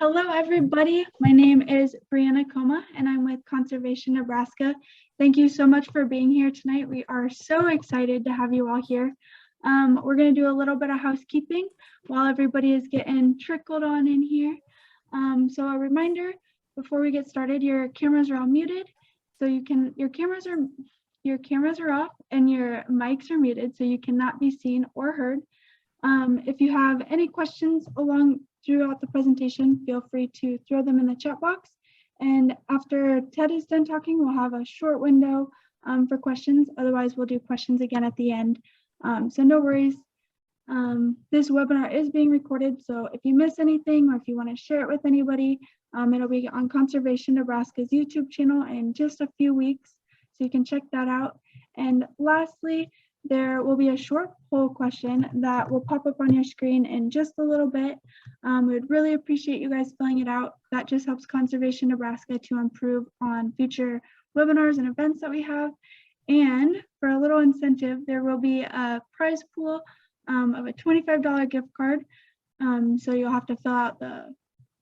Hello, everybody. My name is Brianna Coma, and I'm with Conservation Nebraska. Thank you so much for being here tonight. We are so excited to have you all here. We're going to do a little bit of housekeeping while everybody is getting trickled on in here. So a reminder, before we get started, your cameras are all muted. So your cameras are off and your mics are muted, so you cannot be seen or heard. If you have any questions throughout the presentation, feel free to throw them in the chat box. And after Ted is done talking, we'll have a short window for questions. Otherwise, we'll do questions again at the end. So no worries. This webinar is being recorded, so if you miss anything or if you want to share it with anybody, it'll be on Conservation Nebraska's YouTube channel in just a few weeks, so you can check that out. And lastly, there will be a short poll question that will pop up on your screen in just a little bit. We would really appreciate you guys filling it out. That just helps Conservation Nebraska to improve on future webinars and events that we have. And for a little incentive, there will be a prize pool of a $25 gift card. So you'll have to fill out the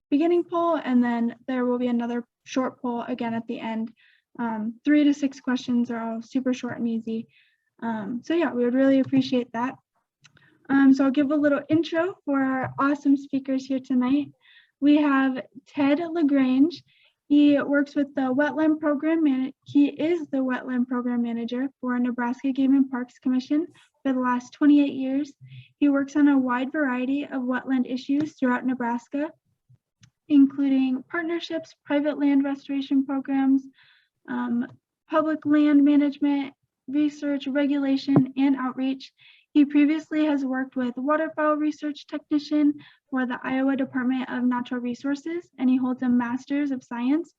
beginning poll, and then there will be another short poll again at the end. 3 to 6 questions are all super short and easy. So yeah, we would really appreciate that. So I'll give a little intro for our awesome speakers here tonight. We have Ted LaGrange. He works with the Wetland Program. He is the Wetland Program Manager for Nebraska Game and Parks Commission for the last 28 years. He works on a wide variety of wetland issues throughout Nebraska, including partnerships, private land restoration programs, public land management, research, regulation, and outreach. He previously has worked with waterfowl research technician for the Iowa Department of Natural Resources, and he holds a Master's of Science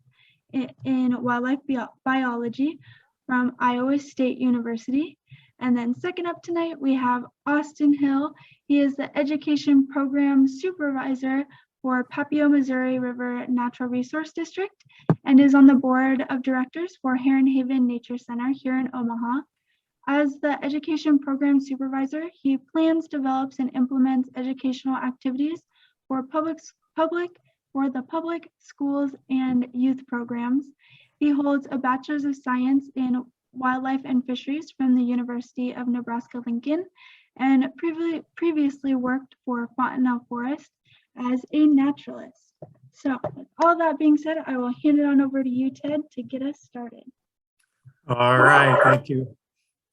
in Wildlife Biology from Iowa State University. And then second up tonight, we have Austen Hill. He is the Education Program Supervisor for Papio-Missouri River Natural Resource District and is on the board of directors for Heron Haven Nature Center here in Omaha. As the education program supervisor, he plans, develops, and implements educational activities for the public schools and youth programs. He holds a Bachelor's of Science in Wildlife and Fisheries from the University of Nebraska-Lincoln and previously worked for Fontenelle Forest as a naturalist. So with all that being said, I will hand it on over to you, Ted, to get us started. All right, thank you.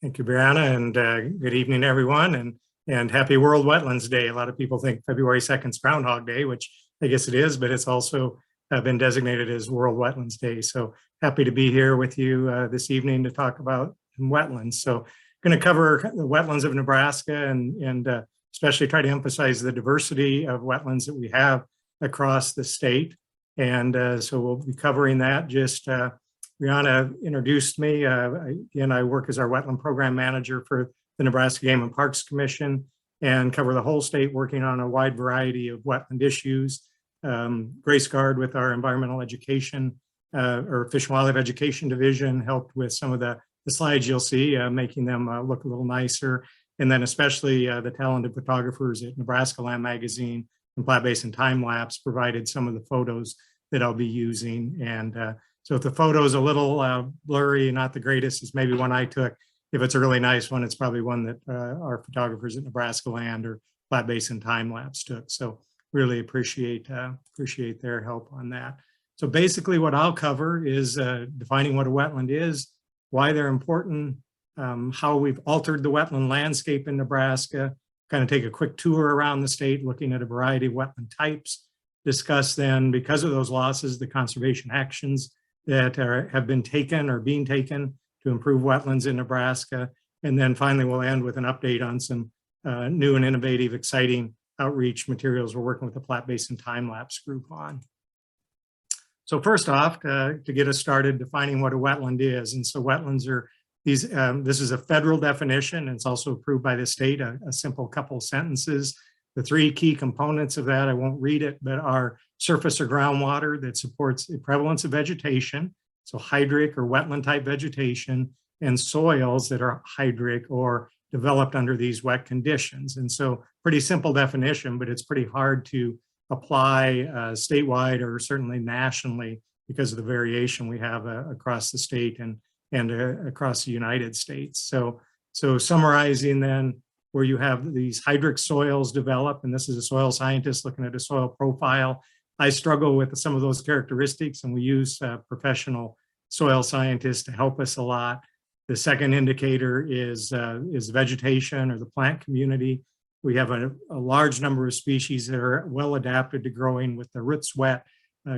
Thank you, Brianna, and good evening, everyone, and happy World Wetlands Day. A lot of people think February 2nd is Groundhog Day, which I guess it is, but it's also been designated as World Wetlands Day. So happy to be here with you this evening to talk about wetlands. So going to cover the wetlands of Nebraska and especially try to emphasize the diversity of wetlands that we have across the state. And so we'll be covering that. Just Brianna introduced me. Again, I work as our Wetland Program Manager for the Nebraska Game and Parks Commission and cover the whole state, working on a wide variety of wetland issues. Grace Guard with our environmental education or Fish and Wildlife Education Division helped with some of the slides you'll see, making them look a little nicer. And then especially the talented photographers at Nebraska Land Magazine and Platte Basin Time Lapse provided some of the photos that I'll be using. And so if the photo is a little blurry, not the greatest, it's maybe one I took. If it's a really nice one, it's probably one that our photographers at Nebraska Land or Platte Basin Time Lapse took. So really appreciate their help on that. So basically what I'll cover is defining what a wetland is, why they're important, how we've altered the wetland landscape in Nebraska, kind of take a quick tour around the state, looking at a variety of wetland types, discuss then, because of those losses, the conservation actions that have been taken or being taken to improve wetlands in Nebraska. And then finally, we'll end with an update on some new and innovative, exciting outreach materials we're working with the Platte Basin Time Lapse group on. So first off, to get us started, defining what a wetland is. And so wetlands are these, this is a federal definition. It's also approved by the state, a simple couple sentences. The 3 key components of that, I won't read it, but are surface or groundwater that supports the prevalence of vegetation, so hydric or wetland type vegetation, and soils that are hydric or developed under these wet conditions. And so pretty simple definition, but it's pretty hard to apply statewide or certainly nationally because of the variation we have across the state and across the United States. So summarizing then, where you have these hydric soils develop, and this is a soil scientist looking at a soil profile. I struggle with some of those characteristics, and we use professional soil scientists to help us a lot. The second indicator is vegetation or the plant community. We have a large number of species that are well adapted to growing with the roots wet,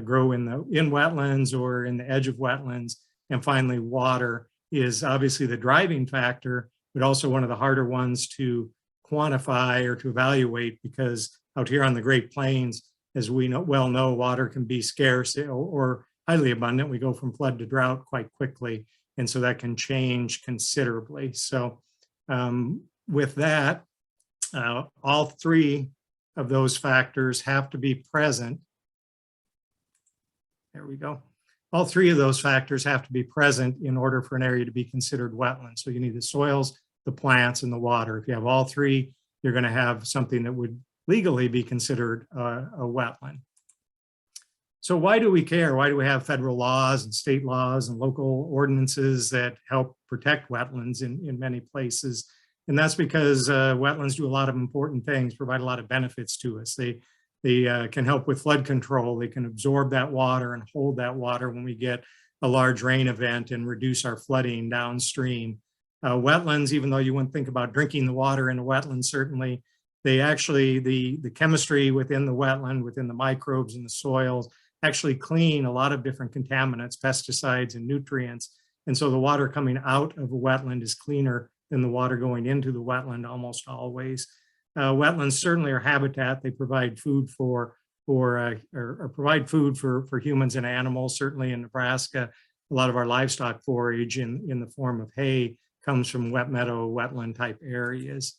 grow in wetlands or in the edge of wetlands. And finally, water is obviously the driving factor, but also one of the harder ones to quantify or to evaluate, because out here on the Great Plains, as we well know, water can be scarce or highly abundant. We go from flood to drought quite quickly, and so that can change considerably. So with that, all three of those factors have to be present. There we go. All three of those factors have to be present in order for an area to be considered wetland. So you need the soils, the plants, and the water. If you have all three, you're going to have something that would legally be considered a wetland. So why do we care? Why do we have federal laws and state laws and local ordinances that help protect wetlands in many places? And that's because wetlands do a lot of important things, provide a lot of benefits to us. They can help with flood control. They can absorb that water and hold that water when we get a large rain event and reduce our flooding downstream. Wetlands, even though you wouldn't think about drinking the water in a wetland, certainly, they actually, the chemistry within the wetland, within the microbes in the soils, actually clean a lot of different contaminants, pesticides and nutrients. And so the water coming out of a wetland is cleaner than the water going into the wetland almost always. Wetlands certainly are habitat. They provide food for humans and animals. Certainly in Nebraska, a lot of our livestock forage in the form of hay comes from wet meadow, wetland type areas.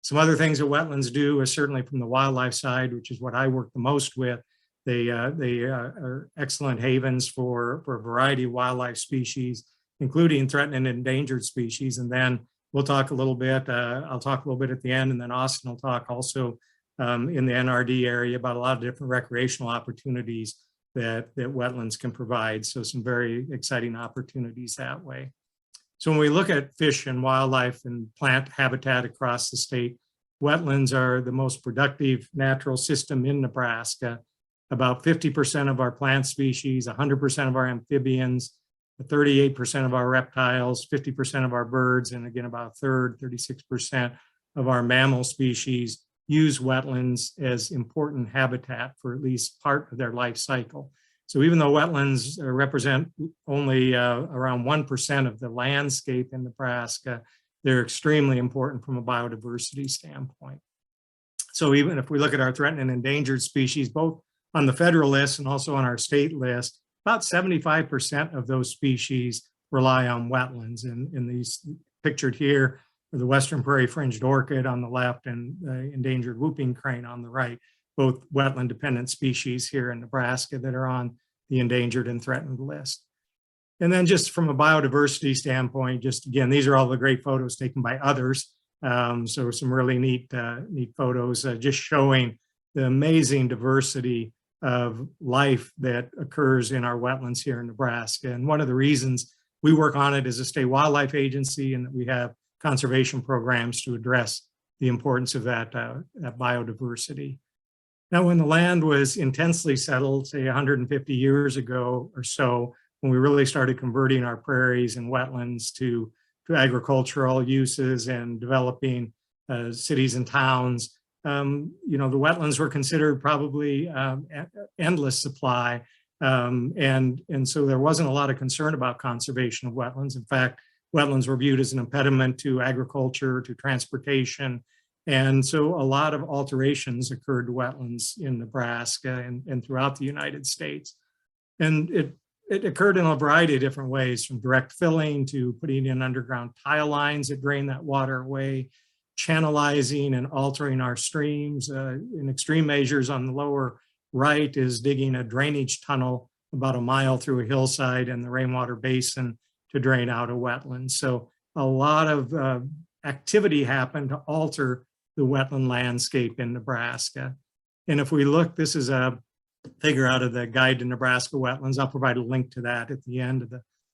Some other things that wetlands do is certainly from the wildlife side, which is what I work the most with. They are excellent havens for a variety of wildlife species, including threatened and endangered species. And then we'll talk a little bit, I'll talk a little bit at the end, and then Austen will talk also in the NRD area about a lot of different recreational opportunities that wetlands can provide. So some very exciting opportunities that way. So when we look at fish and wildlife and plant habitat across the state, wetlands are the most productive natural system in Nebraska. About 50% of our plant species, 100% of our amphibians, 38% of our reptiles, 50% of our birds, and again, about a third, 36% of our mammal species use wetlands as important habitat for at least part of their life cycle. So even though wetlands represent only around 1% of the landscape in Nebraska, they're extremely important from a biodiversity standpoint. So even if we look at our threatened and endangered species, both on the federal list and also on our state list, about 75% of those species rely on wetlands. And these pictured here are the western prairie fringed orchid on the left and the endangered whooping crane on the right, both wetland dependent species here in Nebraska that are on the endangered and threatened list. And then just from a biodiversity standpoint, just again, these are all the great photos taken by others. So some really neat photos just showing the amazing diversity of life that occurs in our wetlands here in Nebraska. And one of the reasons we work on it as a state wildlife agency and that we have conservation programs to address the importance of that biodiversity. Now, when the land was intensely settled, say 150 years ago or so, when we really started converting our prairies and wetlands to agricultural uses and developing cities and towns, the wetlands were considered probably endless supply. And so there wasn't a lot of concern about conservation of wetlands. In fact, wetlands were viewed as an impediment to agriculture, to transportation. And so a lot of alterations occurred to wetlands in Nebraska and throughout the United States. And it occurred in a variety of different ways, from direct filling to putting in underground tile lines that drain that water away, channelizing and altering our streams. In extreme measures on the lower right is digging a drainage tunnel about a mile through a hillside and the rainwater basin to drain out a wetland. So a lot of activity happened to alter the wetland landscape in Nebraska. And if we look, this is a figure out of the Guide to Nebraska Wetlands. I'll provide a link to that at the end of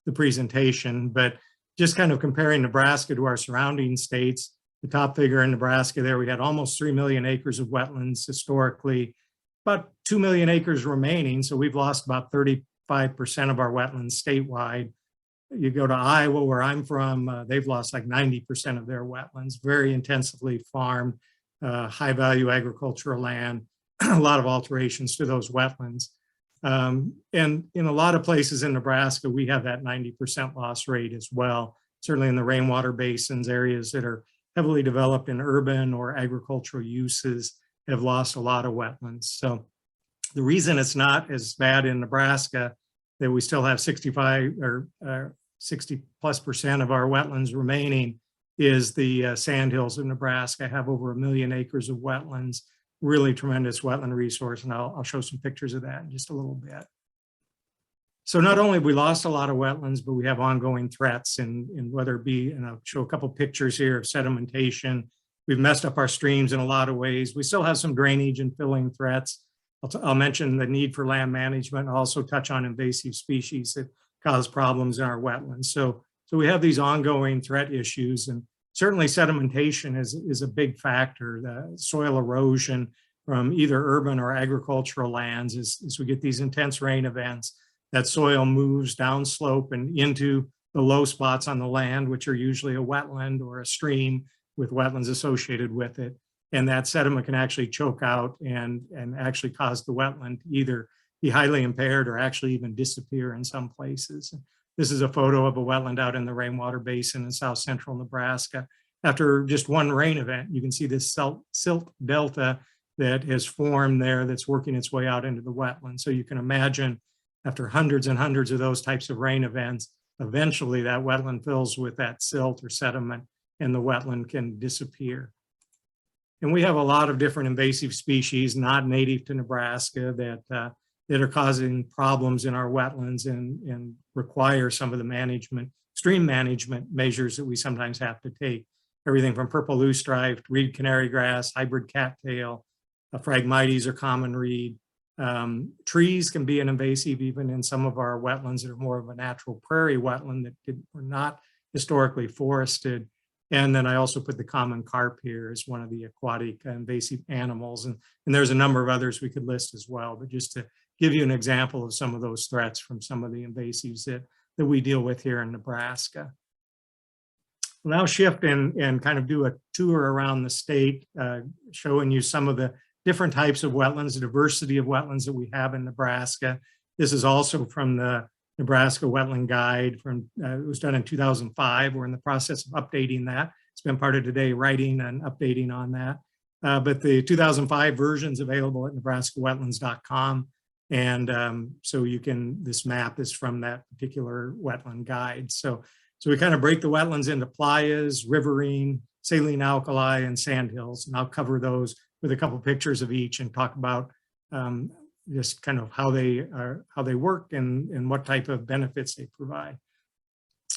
the presentation, but just kind of comparing Nebraska to our surrounding states, the top figure in Nebraska there, we had almost 3 million acres of wetlands historically, about 2 million acres remaining. So we've lost about 35% of our wetlands statewide. You go to Iowa, where I'm from, they've lost like 90% of their wetlands, very intensively farmed, high value agricultural land, a lot of alterations to those wetlands. And in a lot of places in Nebraska, we have that 90% loss rate as well. Certainly in the rainwater basins, areas that are heavily developed in urban or agricultural uses have lost a lot of wetlands. So the reason it's not as bad in Nebraska, that we still have 65 or 60+% of our wetlands remaining, is the sandhills of Nebraska have over 1 million acres of wetlands, really tremendous wetland resource. And I'll show some pictures of that in just a little bit. So not only have we lost a lot of wetlands, but we have ongoing threats, and whether it be, and I'll show a couple pictures here of sedimentation. We've messed up our streams in a lot of ways. We still have some drainage and filling threats. I'll mention the need for land management, and also touch on invasive species that cause problems in our wetlands. So we have these ongoing threat issues, and certainly sedimentation is a big factor. The soil erosion from either urban or agricultural lands, as we get these intense rain events, that soil moves downslope and into the low spots on the land, which are usually a wetland or a stream with wetlands associated with it. And that sediment can actually choke out and actually cause the wetland to either be highly impaired or actually even disappear in some places. This is a photo of a wetland out in the rainwater basin in south central Nebraska. After just one rain event, you can see this silt delta that has formed there that's working its way out into the wetland. So you can imagine, after hundreds and hundreds of those types of rain events, eventually that wetland fills with that silt or sediment and the wetland can disappear. And we have a lot of different invasive species not native to Nebraska that are causing problems in our wetlands and require some of the stream management measures that we sometimes have to take. Everything from purple loosestrife, reed canary grass, hybrid cattail, phragmites or common reed. Trees can be an invasive even in some of our wetlands that are more of a natural prairie wetland that were not historically forested. And then I also put the common carp here as one of the aquatic invasive animals. And there's a number of others we could list as well, but just to give you an example of some of those threats from some of the invasives that we deal with here in Nebraska. We'll now shift and kind of do a tour around the state, showing you some of the different types of wetlands, the diversity of wetlands that we have in Nebraska. This is also from the Nebraska Wetland Guide it was done in 2005. We're in the process of updating that. It's been part of today writing and updating on that. But the 2005 version is available at nebraskawetlands.com. And so this map is from that particular wetland guide. So we kind of break the wetlands into playas, riverine, saline alkali, and sandhills. And I'll cover those with a couple pictures of each and talk about just kind of how they work and what type of benefits they provide.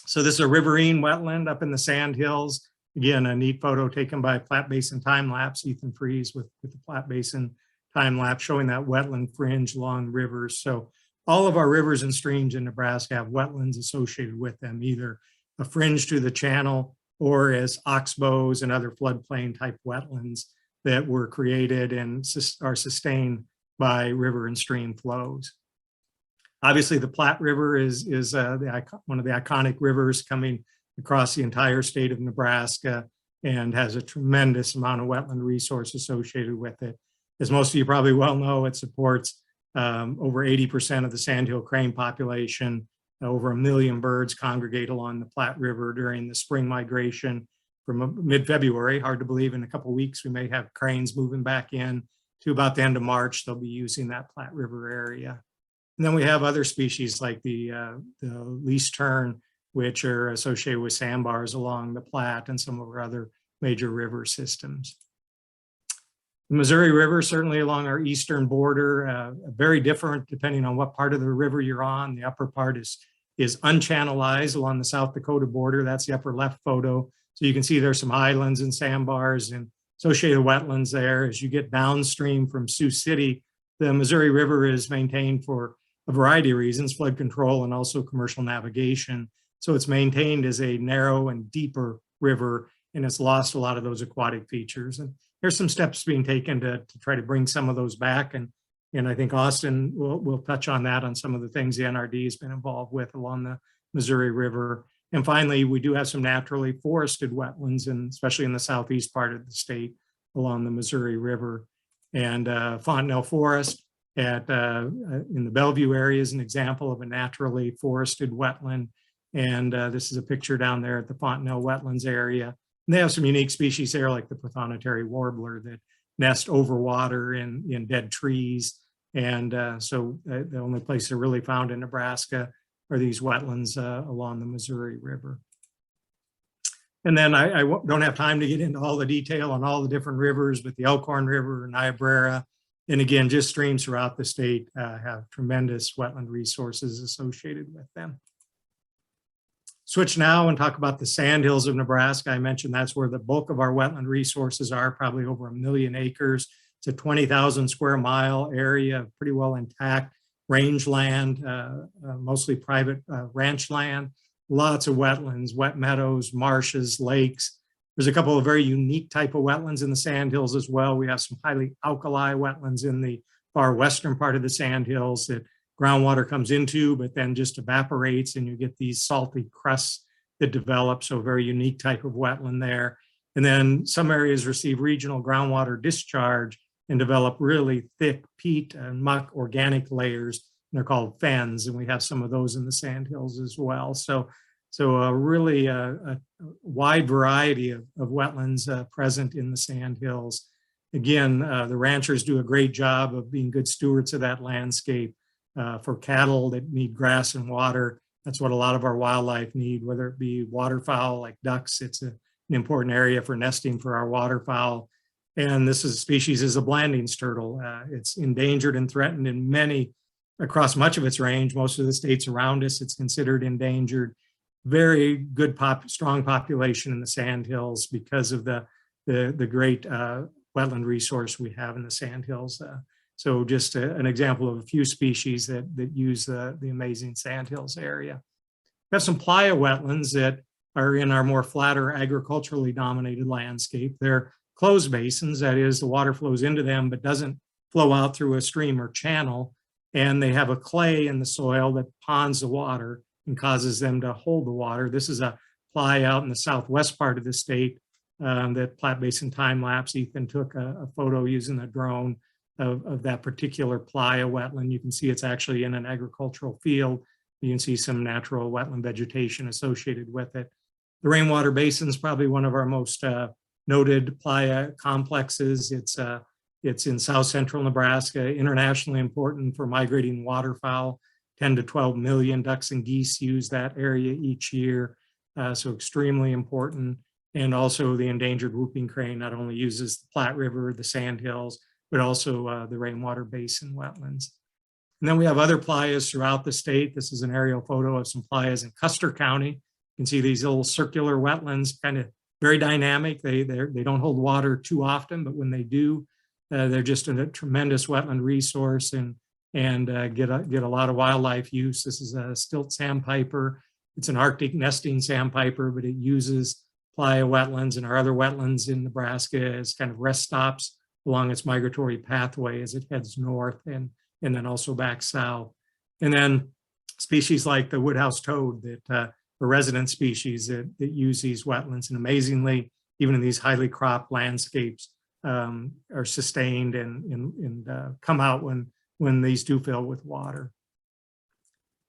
So this is a riverine wetland up in the sandhills. Again, a neat photo taken by Platte Basin Time Lapse, Ethan Fries with the Platte Basin Time Lapse showing that wetland fringe along rivers. So all of our rivers and streams in Nebraska have wetlands associated with them, either a fringe to the channel or as oxbows and other floodplain type wetlands that were created and are sustained by river and stream flows. Obviously, the Platte River is one of the iconic rivers coming across the entire state of Nebraska and has a tremendous amount of wetland resource associated with it. As most of you probably well know, it supports over 80% of the sandhill crane population. Over 1 million birds congregate along the Platte River during the spring migration from mid-February. Hard to believe in a couple of weeks we may have cranes moving back in to about the end of March. They'll be using that Platte River area. And then we have other species like the least tern, which are associated with sandbars along the Platte and some of our other major river systems. The Missouri River, certainly along our eastern border, very different depending on what part of the river you're on. The upper part is unchannelized along the South Dakota border. That's the upper left photo. So you can see there's some highlands and sandbars, and associated wetlands there. As you get downstream from Sioux City, the Missouri River is maintained for a variety of reasons, flood control and also commercial navigation. So it's maintained as a narrow and deeper river, and it's lost a lot of those aquatic features. And there's some steps being taken to try to bring some of those back. And I think Austen will touch on that, on some of the things the NRD has been involved with along the Missouri River. And finally, we do have some naturally forested wetlands, and especially in the southeast part of the state along the Missouri River. And Fontenelle Forest in the Bellevue area is an example of a naturally forested wetland. And this is a picture down there at the Fontenelle Wetlands area. And they have some unique species there, like the prothonotary warbler that nest over water in dead trees. And so the only place they're really found in Nebraska are these wetlands along the Missouri River. And then I don't have time to get into all the detail on all the different rivers, but the Elkhorn River, Niobrara, and again, just streams throughout the state have tremendous wetland resources associated with them. Switch now and talk about the sandhills of Nebraska. I mentioned that's where the bulk of our wetland resources are, probably over 1 million acres. It's a 20,000 square mile area, pretty well intact rangeland, mostly private ranch land, lots of wetlands, wet meadows, marshes, lakes. There's a couple of very unique type of wetlands in the sandhills as well. We have some highly alkali wetlands in the far western part of the sandhills that groundwater comes into, but then just evaporates, and you get these salty crusts that develop. So a very unique type of wetland there. And then some areas receive regional groundwater discharge and develop really thick peat and muck organic layers. And they're called fens, and we have some of those in the sandhills as well. So a really a wide variety of wetlands present in the sandhills. Again, the ranchers do a great job of being good stewards of that landscape. For cattle that need grass and water, that's what a lot of our wildlife need, whether it be waterfowl like ducks. It's an important area for nesting for our waterfowl. And this species is a Blanding's turtle. It's endangered and threatened in across much of its range. Most of the states around us, it's considered endangered. Very good, strong population in the sandhills because of the great wetland resource we have in the sandhills. So just an example of a few species that use the amazing sandhills area. We have some playa wetlands that are in our more flatter agriculturally dominated landscape. They're closed basins, that is, the water flows into them but doesn't flow out through a stream or channel. And they have a clay in the soil that ponds the water and causes them to hold the water. This is a playa out in the southwest part of the state that Platte Basin time lapse. Ethan took a photo using a drone of that particular playa wetland. You can see it's actually in an agricultural field. You can see some natural wetland vegetation associated with it. The rainwater basin is probably one of our most noted playa complexes. It's in south central Nebraska, internationally important for migrating waterfowl. 10 to 12 million ducks and geese use that area each year, so extremely important. And also the endangered whooping crane not only uses the Platte River, the sandhills, but also the rainwater basin wetlands. And then we have other playas throughout the state. This is an aerial photo of some playas in Custer County. You can see these little circular wetlands, kind of very dynamic. They don't hold water too often, but when they do, they're just a tremendous wetland resource and get a lot of wildlife use. This is a stilt sandpiper. It's an Arctic nesting sandpiper, but it uses playa wetlands and our other wetlands in Nebraska as kind of rest stops along its migratory pathway as it heads north and then also back south. And then species like the woodhouse toad that are resident species that use these wetlands, and amazingly, even in these highly cropped landscapes, are sustained and come out when these do fill with water.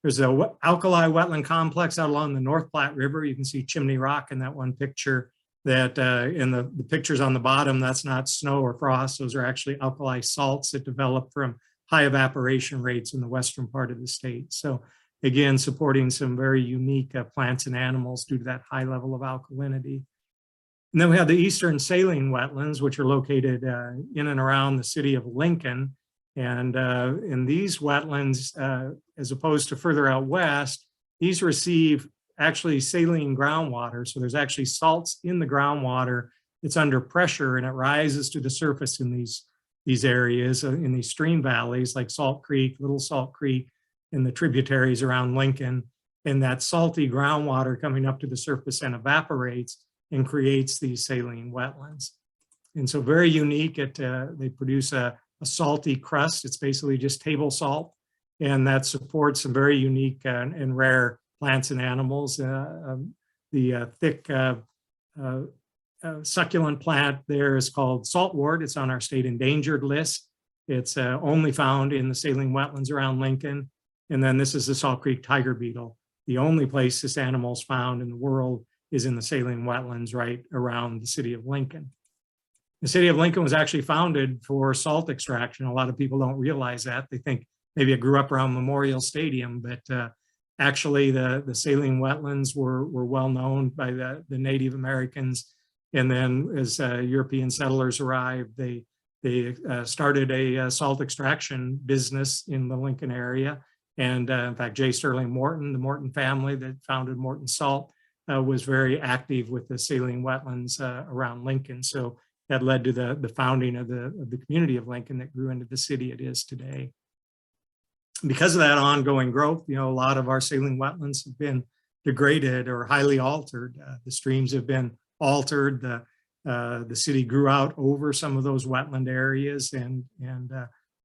There's an alkali wetland complex out along the North Platte River. You can see Chimney Rock in that one picture. That in the pictures on the bottom, that's not snow or frost. Those are actually alkali salts that develop from high evaporation rates in the western part of the state. So again, supporting some very unique plants and animals due to that high level of alkalinity. And then we have the eastern saline wetlands, which are located in and around the city of Lincoln. And in these wetlands, as opposed to further out west, these receive actually saline groundwater. So there's actually salts in the groundwater it's under pressure and it rises to the surface in these areas, in these stream valleys like Salt Creek, Little Salt Creek, and the tributaries around Lincoln. And that salty groundwater coming up to the surface and evaporates and creates these saline wetlands. And so very unique, they produce a salty crust. It's basically just table salt, and that supports some very unique and rare plants and animals. The thick succulent plant there is called saltwort. It's on our state endangered list. It's only found in the saline wetlands around Lincoln. And then this is the Salt Creek tiger beetle. The only place this animal is found in the world is in the saline wetlands right around the city of Lincoln. The city of Lincoln was actually founded for salt extraction. A lot of people don't realize that. They think maybe it grew up around Memorial Stadium, but actually the saline wetlands were well known by the Native Americans. And then as European settlers arrived, they started a salt extraction business in the Lincoln area. And in fact, J. Sterling Morton, the Morton family that founded Morton Salt, was very active with the saline wetlands around Lincoln. So that led to the founding of the community of Lincoln that grew into the city it is today. Because of that ongoing growth, a lot of our saline wetlands have been degraded or highly altered. The streams have been altered. The city grew out over some of those wetland areas and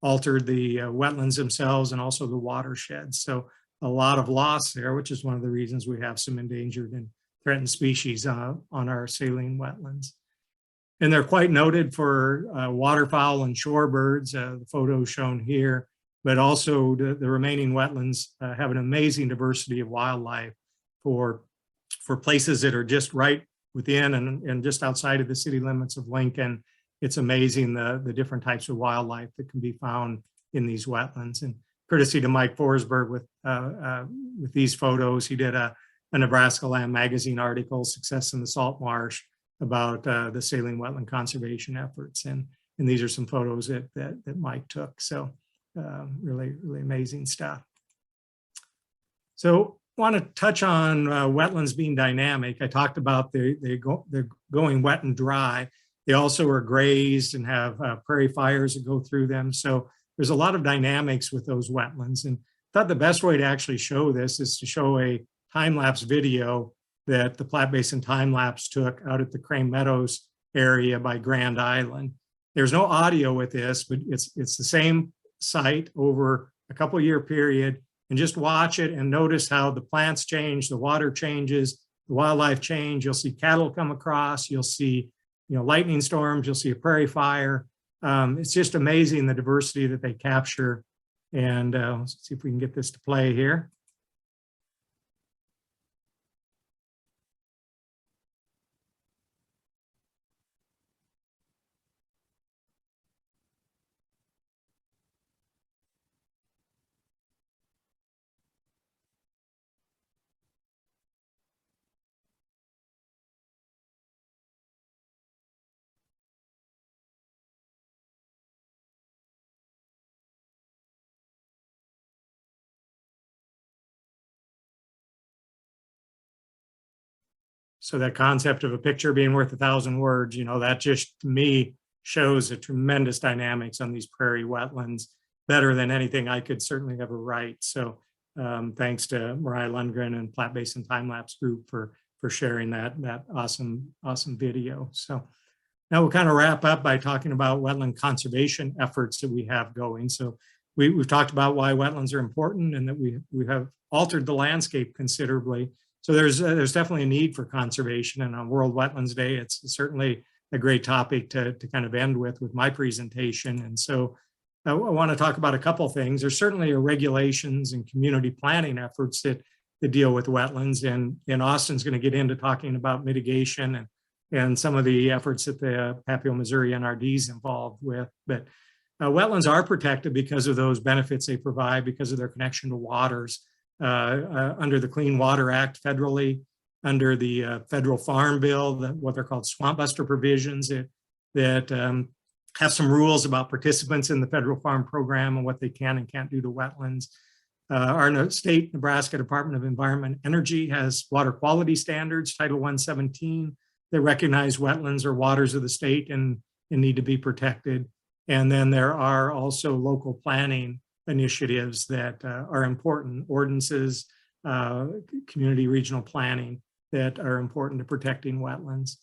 altered the wetlands themselves and also the watersheds. So a lot of loss there, which is one of the reasons we have some endangered and threatened species on our saline wetlands. And they're quite noted for waterfowl and shorebirds, the photos shown here, but also the remaining wetlands have an amazing diversity of wildlife for places that are just right within and just outside of the city limits of Lincoln. It's amazing the different types of wildlife that can be found in these wetlands. And courtesy to Mike Forsberg with these photos, he did a Nebraska Land Magazine article, Success in the Salt Marsh, about the saline wetland conservation efforts. And these are some photos that Mike took. So really amazing stuff. So I want to touch on wetlands being dynamic. I talked about they're going wet and dry. They also are grazed and have prairie fires that go through them. So there's a lot of dynamics with those wetlands. And I thought the best way to actually show this is to show a time-lapse video that the Platte Basin Time-Lapse took out at the Crane Meadows area by Grand Island. There's no audio with this, but it's the same site over a couple-year period. And just watch it and notice how the plants change, the water changes, the wildlife change. You'll see cattle come across. You'll see lightning storms. You'll see a prairie fire. It's just amazing the diversity that they capture. And let's see if we can get this to play here. So that concept of a picture being worth 1,000 words, that just to me shows a tremendous dynamics on these prairie wetlands, better than anything I could certainly ever write. So thanks to Mariah Lundgren and Platte Basin Time-Lapse Group for sharing that awesome video. So now we'll kind of wrap up by talking about wetland conservation efforts that we have going. So we've talked about why wetlands are important and that we have altered the landscape considerably. So there's definitely a need for conservation, and on World Wetlands Day, it's certainly a great topic to kind of end with my presentation. And so I want to talk about a couple of things. There's certainly regulations and community planning efforts that deal with wetlands, and Austen's going to get into talking about mitigation and some of the efforts that the Papio-Missouri NRD is involved with. But wetlands are protected because of those benefits they provide, because of their connection to waters. Under the Clean Water Act federally, under the federal farm bill, what they're called swamp buster provisions that have some rules about participants in the federal farm program and what they can and can't do to wetlands. Our state Nebraska Department of Environment and Energy has water quality standards, Title 117, that recognize wetlands or waters of the state and need to be protected. And then there are also local planning initiatives that are important, ordinances, community regional planning that are important to protecting wetlands.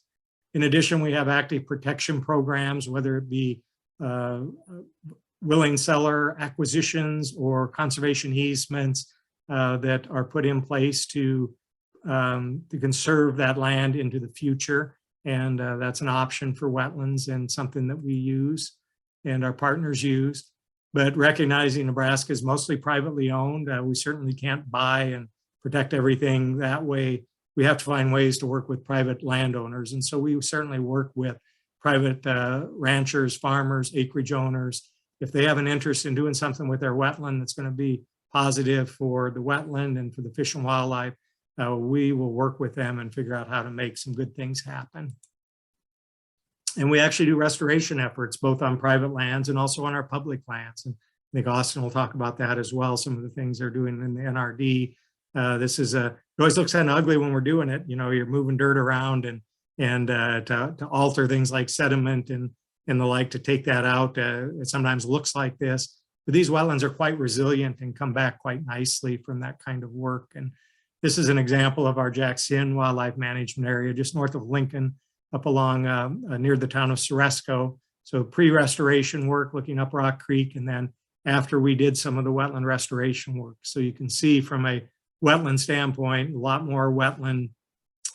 In addition, we have active protection programs, whether it be willing seller acquisitions or conservation easements that are put in place to conserve that land into the future. And that's an option for wetlands and something that we use and our partners use. But recognizing Nebraska is mostly privately owned, we certainly can't buy and protect everything that way. We have to find ways to work with private landowners. And so we certainly work with private ranchers, farmers, acreage owners. If they have an interest in doing something with their wetland that's going to be positive for the wetland and for the fish and wildlife, we will work with them and figure out how to make some good things happen. And we actually do restoration efforts, both on private lands and also on our public lands. And I think Austen will talk about that as well, some of the things they're doing in the NRD. It always looks kind of ugly when we're doing it. You know, you're moving dirt around and to alter things like sediment and the like to take that out. It sometimes looks like this, but these wetlands are quite resilient and come back quite nicely from that kind of work. And this is an example of our Jackson Wildlife Management Area, just north of Lincoln, up along near the town of Ceresco. So pre-restoration work looking up Rock Creek, and then after we did some of the wetland restoration work. So you can see from a wetland standpoint, a lot more wetland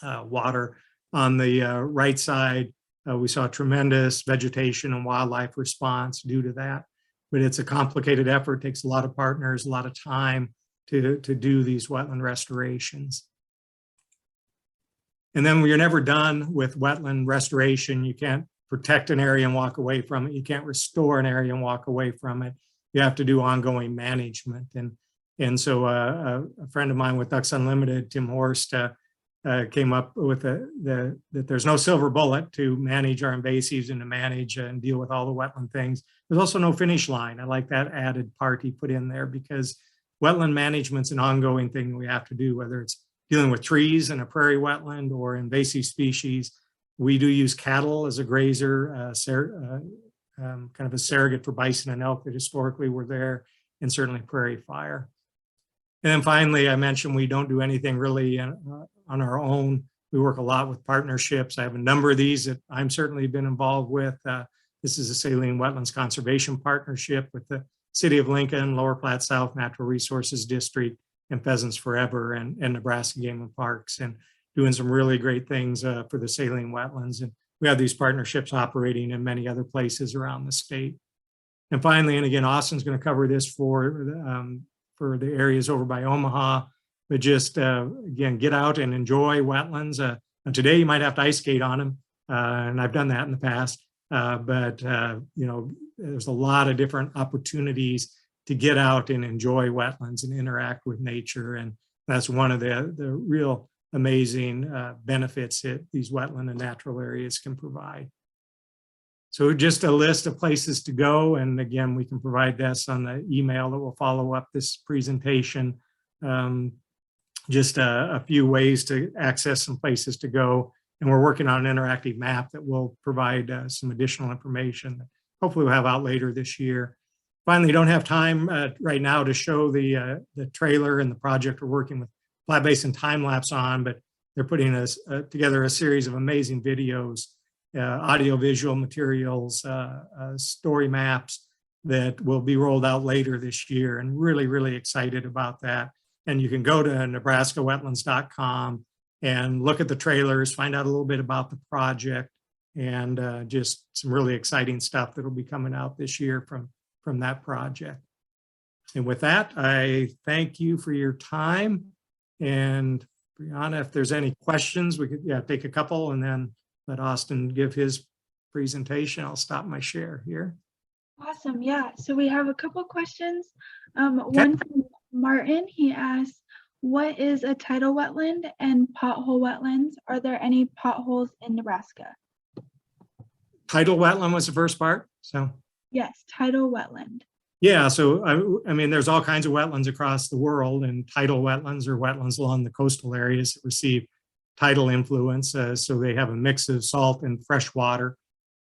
water. On the right side, we saw tremendous vegetation and wildlife response due to that. But it's a complicated effort, takes a lot of partners, a lot of time to do these wetland restorations. And then you're never done with wetland restoration. You can't protect an area and walk away from it. You can't restore an area and walk away from it. You have to do ongoing management. And so a friend of mine with Ducks Unlimited, Tim Horst, came up with that there's no silver bullet to manage our invasives and to manage and deal with all the wetland things. There's also no finish line. I like that added part he put in there, because wetland management's an ongoing thing we have to do, whether it's dealing with trees in a prairie wetland or invasive species. We do use cattle as a grazer, kind of a surrogate for bison and elk that historically were there, and certainly prairie fire. And then finally, I mentioned we don't do anything really on our own. We work a lot with partnerships. I have a number of these that I'm certainly been involved with. This is a Saline Wetlands Conservation Partnership with the City of Lincoln, Lower Platte South Natural Resources District, and Pheasants Forever, and Nebraska Game and Parks, and doing some really great things for the saline wetlands. And we have these partnerships operating in many other places around the state. And finally, and again, Austin's going to cover this for the areas over by Omaha, but just again, get out and enjoy wetlands. And today you might have to ice skate on them, and I've done that in the past. But you know, there's a lot of different opportunities to get out and enjoy wetlands and interact with nature. And that's one of the real amazing benefits that these wetland and natural areas can provide. So just a list of places to go. And again, we can provide this on the email that will follow up this presentation. Just a few ways to access some places to go. And we're working on an interactive map that will provide some additional information that hopefully we'll have out later this year. Finally, don't have time right now to show the trailer and the project we're working with Flat Basin Time Lapse on, but they're putting together a series of amazing videos, audio-visual materials, story maps that will be rolled out later this year, and really, really excited about that. And you can go to nebraskawetlands.com and look at the trailers, find out a little bit about the project, and just some really exciting stuff that will be coming out this year from that project. And with that, I thank you for your time. And Brianna, if there's any questions, we could take a couple and then let Austen give his presentation. I'll stop my share here. Awesome. Yeah. So we have a couple questions. One from Martin. He asks, what is a tidal wetland and pothole wetlands? Are there any potholes in Nebraska? Tidal wetland was the first part. So yes, tidal wetland. Yeah, so I mean, there's all kinds of wetlands across the world, and tidal wetlands are wetlands along the coastal areas that receive tidal influence. So they have a mix of salt and fresh water.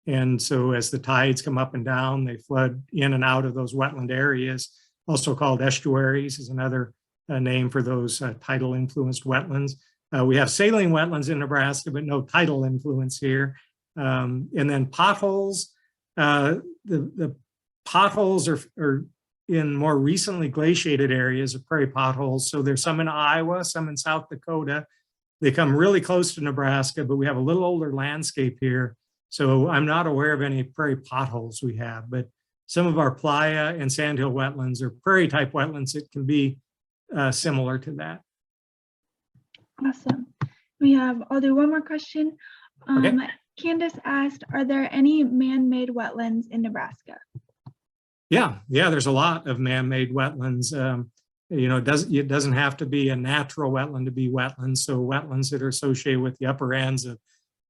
And so as the tides come up and down, they flood in and out of those wetland areas, also called estuaries is another name for those tidal influenced wetlands. We have saline wetlands in Nebraska, but no tidal influence here. And then potholes, the potholes are in more recently glaciated areas of prairie potholes. So there's some in Iowa, some in South Dakota. They come really close to Nebraska, but we have a little older landscape here. So I'm not aware of any prairie potholes we have, but some of our playa and sandhill wetlands are prairie type wetlands that can be similar to that. Awesome. I'll do one more question. Okay. Candace asked, are there any man-made wetlands in Nebraska? Yeah, there's a lot of man-made wetlands. It doesn't have to be a natural wetland to be wetlands. So wetlands that are associated with the upper ends of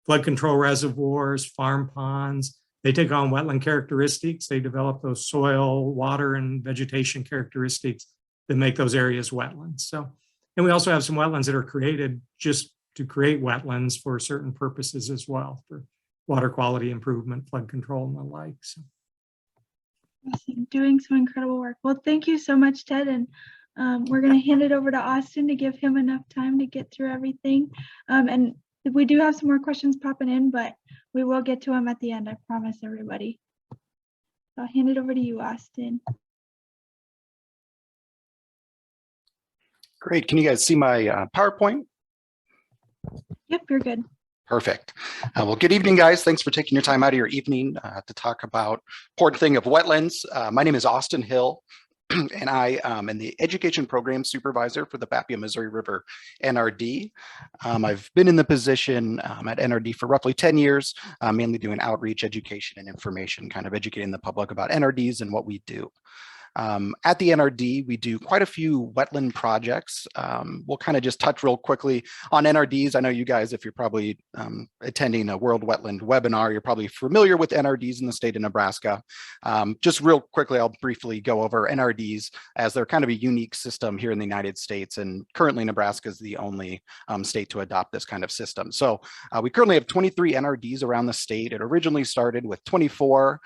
flood control reservoirs, farm ponds, they take on wetland characteristics. They develop those soil, water, and vegetation characteristics that make those areas wetlands. So, and we also have some wetlands that are created just to create wetlands for certain purposes as well, for water quality improvement, flood control, and the like. So. Awesome. Doing some incredible work. Well, thank you so much, Ted. And we're going to hand it over to Austen to give him enough time to get through everything. And we do have some more questions popping in, but we will get to them at the end, I promise everybody. I'll hand it over to you, Austen. Great. Can you guys see my PowerPoint? Yep, you're good. Perfect. Well, good evening, guys. Thanks for taking your time out of your evening to talk about important thing of wetlands. My name is Austen Hill, and I am the Education Program Supervisor for the Papio-Missouri River NRD. I've been in the position at NRD for roughly 10 years, mainly doing outreach, education, and information, kind of educating the public about NRDs and what we do. At the NRD, we do quite a few wetland projects. We'll kind of just touch real quickly on NRDs. I know you guys, if you're probably attending a World Wetland webinar, you're probably familiar with NRDs in the state of Nebraska. Just real quickly, I'll briefly go over NRDs as they're kind of a unique system here in the United States. And currently Nebraska is the only state to adopt this kind of system. So we currently have 23 NRDs around the state. It originally started with 24.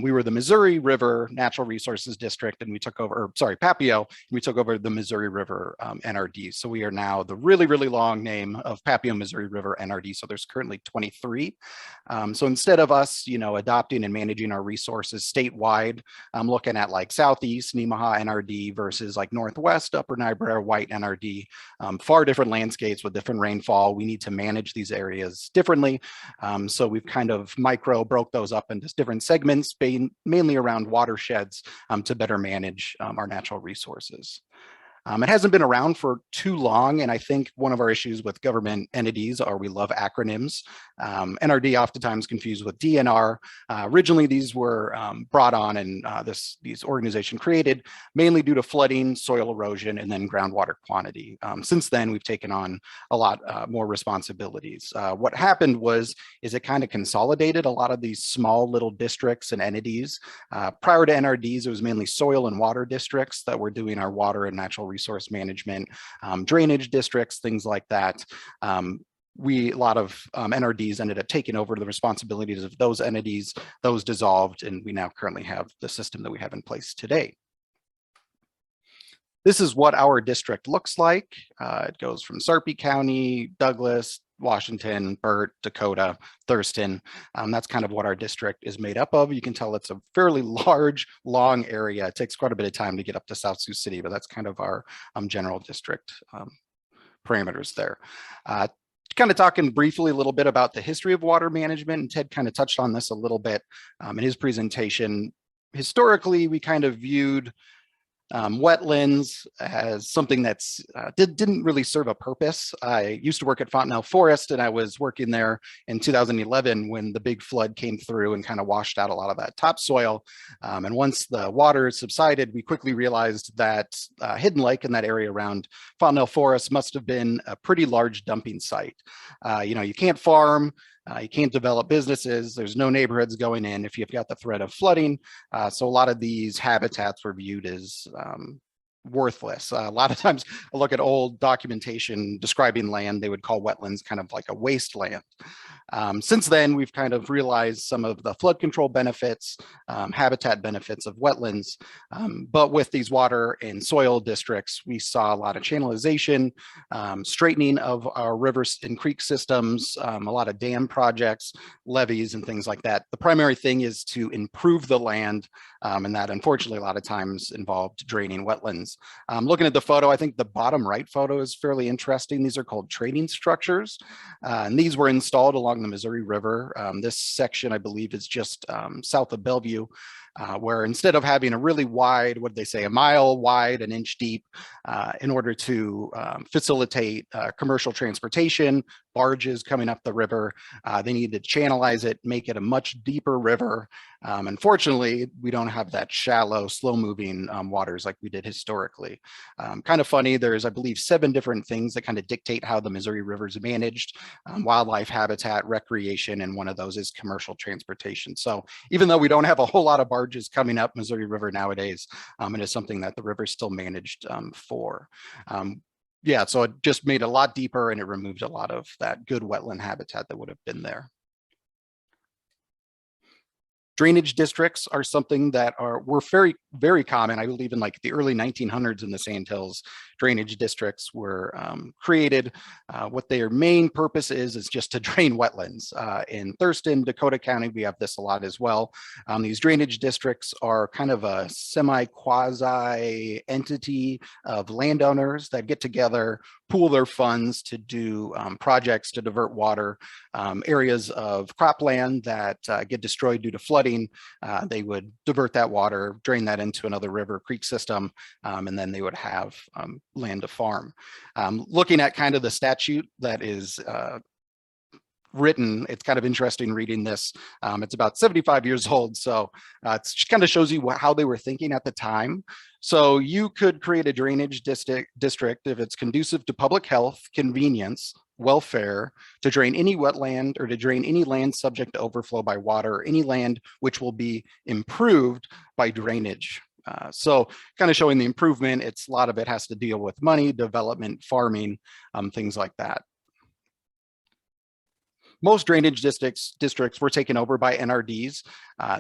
We were the Missouri River Natural Resources District, and we took over, or sorry, Papio, and we took over the Missouri River NRD. So we are now the really, really long name of Papio-Missouri River NRD. So there's currently 23. So instead of us, adopting and managing our resources statewide, I'm looking at like Southeast Nemaha NRD versus like Northwest Upper Niobrara White NRD, far different landscapes with different rainfall. We need to manage these areas differently. So we've kind of broke those up into different segments, mainly around watersheds to better manage our natural resources. It hasn't been around for too long, and I think one of our issues with government entities are we love acronyms. NRD oftentimes confused with DNR. Originally, these were brought on and these organization created mainly due to flooding, soil erosion, and then groundwater quantity. Since then, we've taken on a lot more responsibilities. What happened is it kind of consolidated a lot of these small little districts and entities. Prior to NRDs, it was mainly soil and water districts that were doing our water and natural resource management, drainage districts, things like that. A lot of NRDs ended up taking over the responsibilities of those entities. Those dissolved, and we now currently have the system that we have in place today. This is what our district looks like. It goes from Sarpy County, Douglas, Washington, Burt, Dakota, Thurston. That's kind of what our district is made up of. You can tell it's a fairly large, long area. It takes quite a bit of time to get up to South Sioux City, but that's kind of our general district parameters there. Kind of talking briefly a little bit about the history of water management, and Ted kind of touched on this a little bit in his presentation. Historically, we kind of viewed wetlands as something that's didn't really serve a purpose. I used to work at Fontenelle Forest, and I was working there in 2011 when the big flood came through and kind of washed out a lot of that topsoil. And once the water subsided, we quickly realized that Hidden Lake in that area around Fontenelle Forest must have been a pretty large dumping site. You can't farm. You can't develop businesses. There's no neighborhoods going in if you've got the threat of flooding. So a lot of these habitats were viewed as worthless. A lot of times I look at old documentation describing land, they would call wetlands kind of like a wasteland. Since then, we've kind of realized some of the flood control benefits, habitat benefits of wetlands. But with these water and soil districts, we saw a lot of channelization, straightening of our rivers and creek systems, a lot of dam projects, levees, and things like that. The primary thing is to improve the land, and that unfortunately a lot of times involved draining wetlands. Looking at the photo, I think the bottom right photo is fairly interesting. These are called training structures, and these were installed along the Missouri River. This section, I believe, is just south of Bellevue, where instead of having a really wide, what they say, a mile wide, an inch deep, in order to facilitate commercial transportation, barges coming up the river, they needed to channelize it, make it a much deeper river. Unfortunately, we don't have that shallow, slow-moving waters like we did historically. Kind of funny, there's, I believe, 7 different things that kind of dictate how the Missouri River is managed: wildlife habitat, recreation, and one of those is commercial transportation. So even though we don't have a whole lot of barges coming up Missouri River nowadays, it is something that the river is still managed for. Yeah, so it just made it a lot deeper, and it removed a lot of that good wetland habitat that would have been there. Drainage districts are something that were very, very common. I believe in like the early 1900s in the Sand Hills, drainage districts were created. What their main purpose is just to drain wetlands. In Thurston, Dakota County, we have this a lot as well. These drainage districts are kind of a semi-quasi entity of landowners that get together, pool their funds to do projects to divert water. Areas of cropland that get destroyed due to flooding, they would divert that water, drain that into another river, creek system, and then they would have land to farm. Looking at kind of the statute that is written, it's kind of interesting reading this. It's about 75 years old, so it kind of shows you how they were thinking at the time. So you could create a drainage district if it's conducive to public health, convenience, welfare, to drain any wetland or to drain any land subject to overflow by water, or any land which will be improved by drainage. So kind of showing the improvement, a lot of it has to deal with money, development, farming, things like that. Most drainage districts were taken over by NRDs.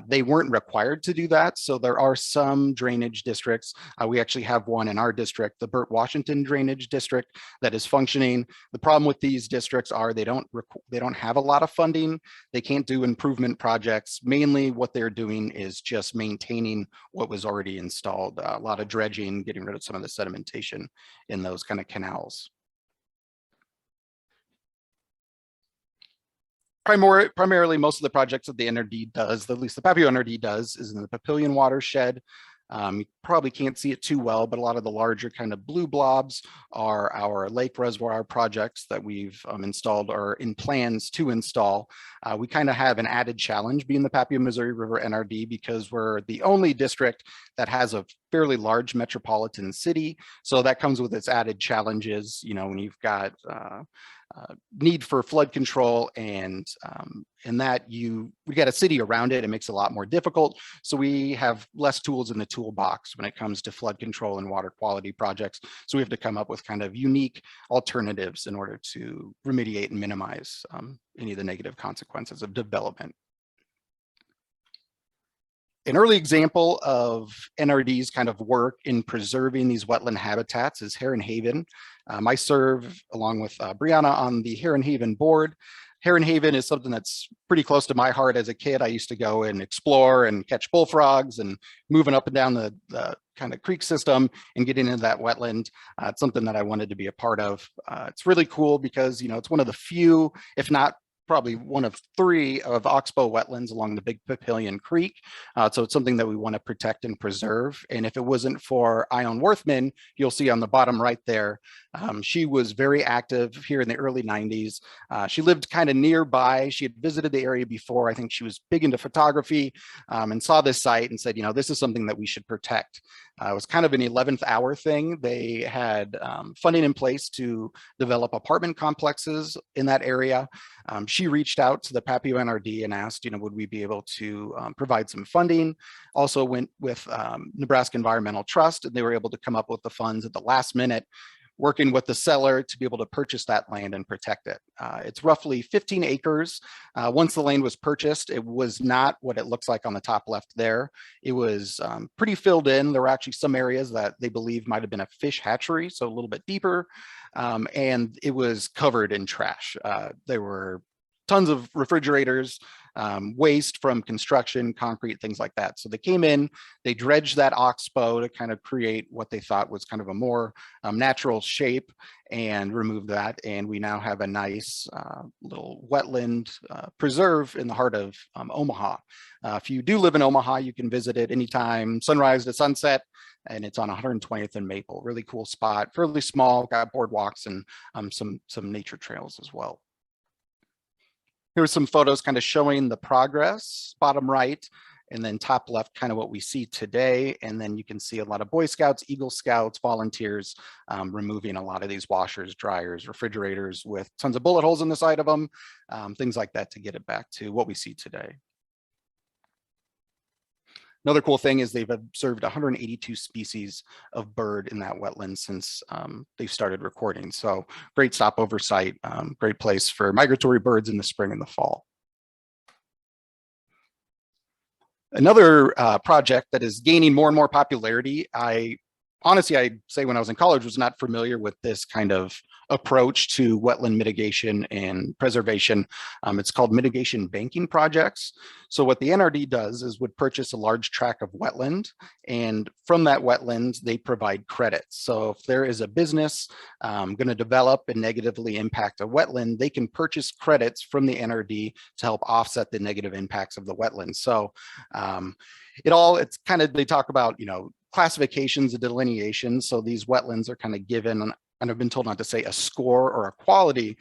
They weren't required to do that, so there are some drainage districts. We actually have one in our district, the Burt Washington Drainage District, that is functioning. The problem with these districts are they don't have a lot of funding. They can't do improvement projects. Mainly what they're doing is just maintaining what was already installed. A lot of dredging, getting rid of some of the sedimentation in those kind of canals. Primarily, most of the projects that the NRD does, at least the Papio NRD does, is in the Papillion watershed. You probably can't see it too well, but a lot of the larger kind of blue blobs are our lake reservoir projects that we've installed or in plans to install. We kind of have an added challenge being the Papio-Missouri River NRD because we're the only district that has a fairly large metropolitan city. So that comes with its added challenges, you know, when you've got need for flood control and that we got a city around it, it makes it a lot more difficult. So we have less tools in the toolbox when it comes to flood control and water quality projects. So we have to come up with kind of unique alternatives in order to remediate and minimize any of the negative consequences of development. An early example of NRD's kind of work in preserving these wetland habitats is Heron Haven. I serve along with Brianna on the Heron Haven board. Heron Haven is something that's pretty close to my heart. As a kid, I used to go and explore and catch bullfrogs and moving up and down the kind of creek system and getting into that wetland. It's something that I wanted to be a part of. It's really cool because, you know, it's one of the few, if not probably one of 3 of oxbow wetlands along the Big Papillion Creek. So it's something that we want to protect and preserve. And if it wasn't for Ione Worthman, you'll see on the bottom right there, she was very active here in the early 90s. She lived kind of nearby. She had visited the area before. I think she was big into photography and saw this site and said, you know, this is something that we should protect. It was kind of an 11th hour thing. They had funding in place to develop apartment complexes in that area. She reached out to the Papio NRD and asked, would we be able to provide some funding? Also went with Nebraska Environmental Trust, and they were able to come up with the funds at the last minute, working with the seller to be able to purchase that land and protect it. It's roughly 15 acres. Once the land was purchased, it was not what it looks like on the top left there. It was pretty filled in. There were actually some areas that they believe might have been a fish hatchery, so a little bit deeper, and it was covered in trash. There were tons of refrigerators, waste from construction, concrete, things like that. So they came in, they dredged that oxbow to kind of create what they thought was kind of a more natural shape and removed that. And we now have a nice little wetland preserve in the heart of Omaha. If you do live in Omaha, you can visit it anytime sunrise to sunset, and it's on 120th and Maple. Really cool spot, fairly small, got boardwalks and some nature trails as well. Here's some photos kind of showing the progress, bottom right, and then top left, kind of what we see today. And then you can see a lot of Boy Scouts, Eagle Scouts, volunteers removing a lot of these washers, dryers, refrigerators with tons of bullet holes in the side of them, things like that to get it back to what we see today. Another cool thing is they've observed 182 species of bird in that wetland since they've started recording. So great stopover site, great place for migratory birds in the spring and the fall. Another project that is gaining more and more popularity, honestly, I'd say when I was in college was not familiar with this kind of approach to wetland mitigation and preservation. It's called mitigation banking projects. So what the NRD does is would purchase a large tract of wetland, and from that wetland, they provide credits. So if there is a business going to develop and negatively impact a wetland, they can purchase credits from the NRD to help offset the negative impacts of the wetland. So it's kind of, they talk about, classifications and delineations. So these wetlands are kind of given, and I've been told not to say a score or a quality.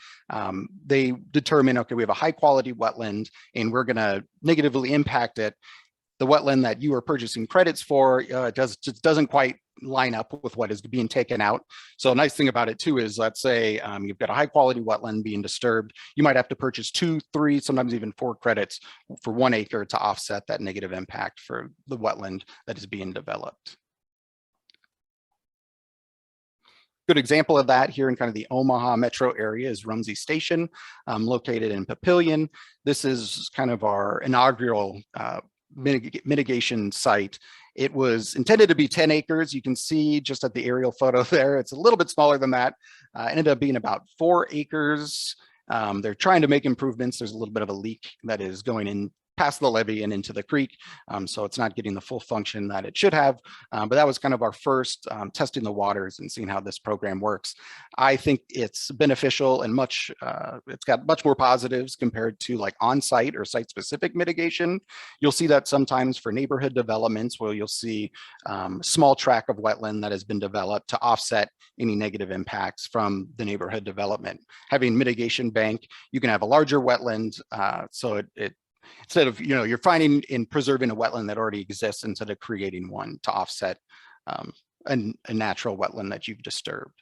They determine, okay, we have a high quality wetland and we're going to negatively impact it. The wetland that you are purchasing credits for just doesn't quite line up with what is being taken out. So a nice thing about it too is, let's say you've got a high quality wetland being disturbed, you might have to purchase 2, 3, sometimes even 4 credits for 1 acre to offset that negative impact for the wetland that is being developed. Good example of that here in kind of the Omaha metro area is Rumsey Station, located in Papillion. This is kind of our inaugural mitigation site. It was intended to be 10 acres. You can see just at the aerial photo there, it's a little bit smaller than that. Ended up being about 4 acres. They're trying to make improvements. There's a little bit of a leak that is going in past the levee and into the creek. So it's not getting the full function that it should have. But that was kind of our first testing the waters and seeing how this program works. I think it's beneficial and it's got much more positives compared to like on-site or site-specific mitigation. You'll see that sometimes for neighborhood developments where you'll see small tract of wetland that has been developed to offset any negative impacts from the neighborhood development. Having mitigation bank, you can have a larger wetland, so it instead of, you're finding in preserving a wetland that already exists instead of creating one to offset a natural wetland that you've disturbed.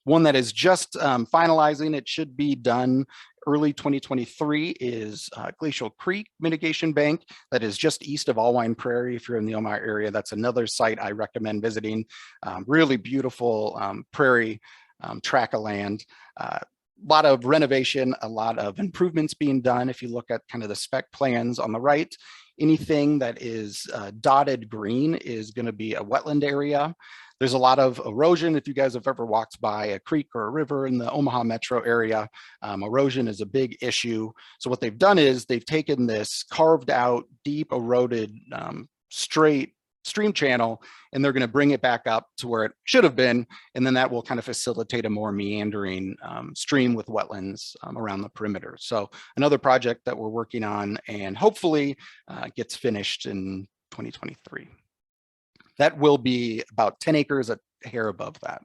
One that is just finalizing, it should be done early 2023, is Glacial Creek Mitigation Bank that is just east of Allwine Prairie. If you're in the Omaha area, that's another site I recommend visiting. Really beautiful prairie tract of land. A lot of renovation, a lot of improvements being done. If you look at kind of the spec plans on the right, anything that is dotted green is going to be a wetland area. There's a lot of erosion. If you guys have ever walked by a creek or a river in the Omaha metro area, erosion is a big issue. So what they've done is they've taken this carved out, deep eroded, straight stream channel, and they're going to bring it back up to where it should have been, and then that will kind of facilitate a more meandering stream with wetlands around the perimeter. So another project that we're working on and hopefully gets finished in 2023. That will be about 10 acres, a hair above that.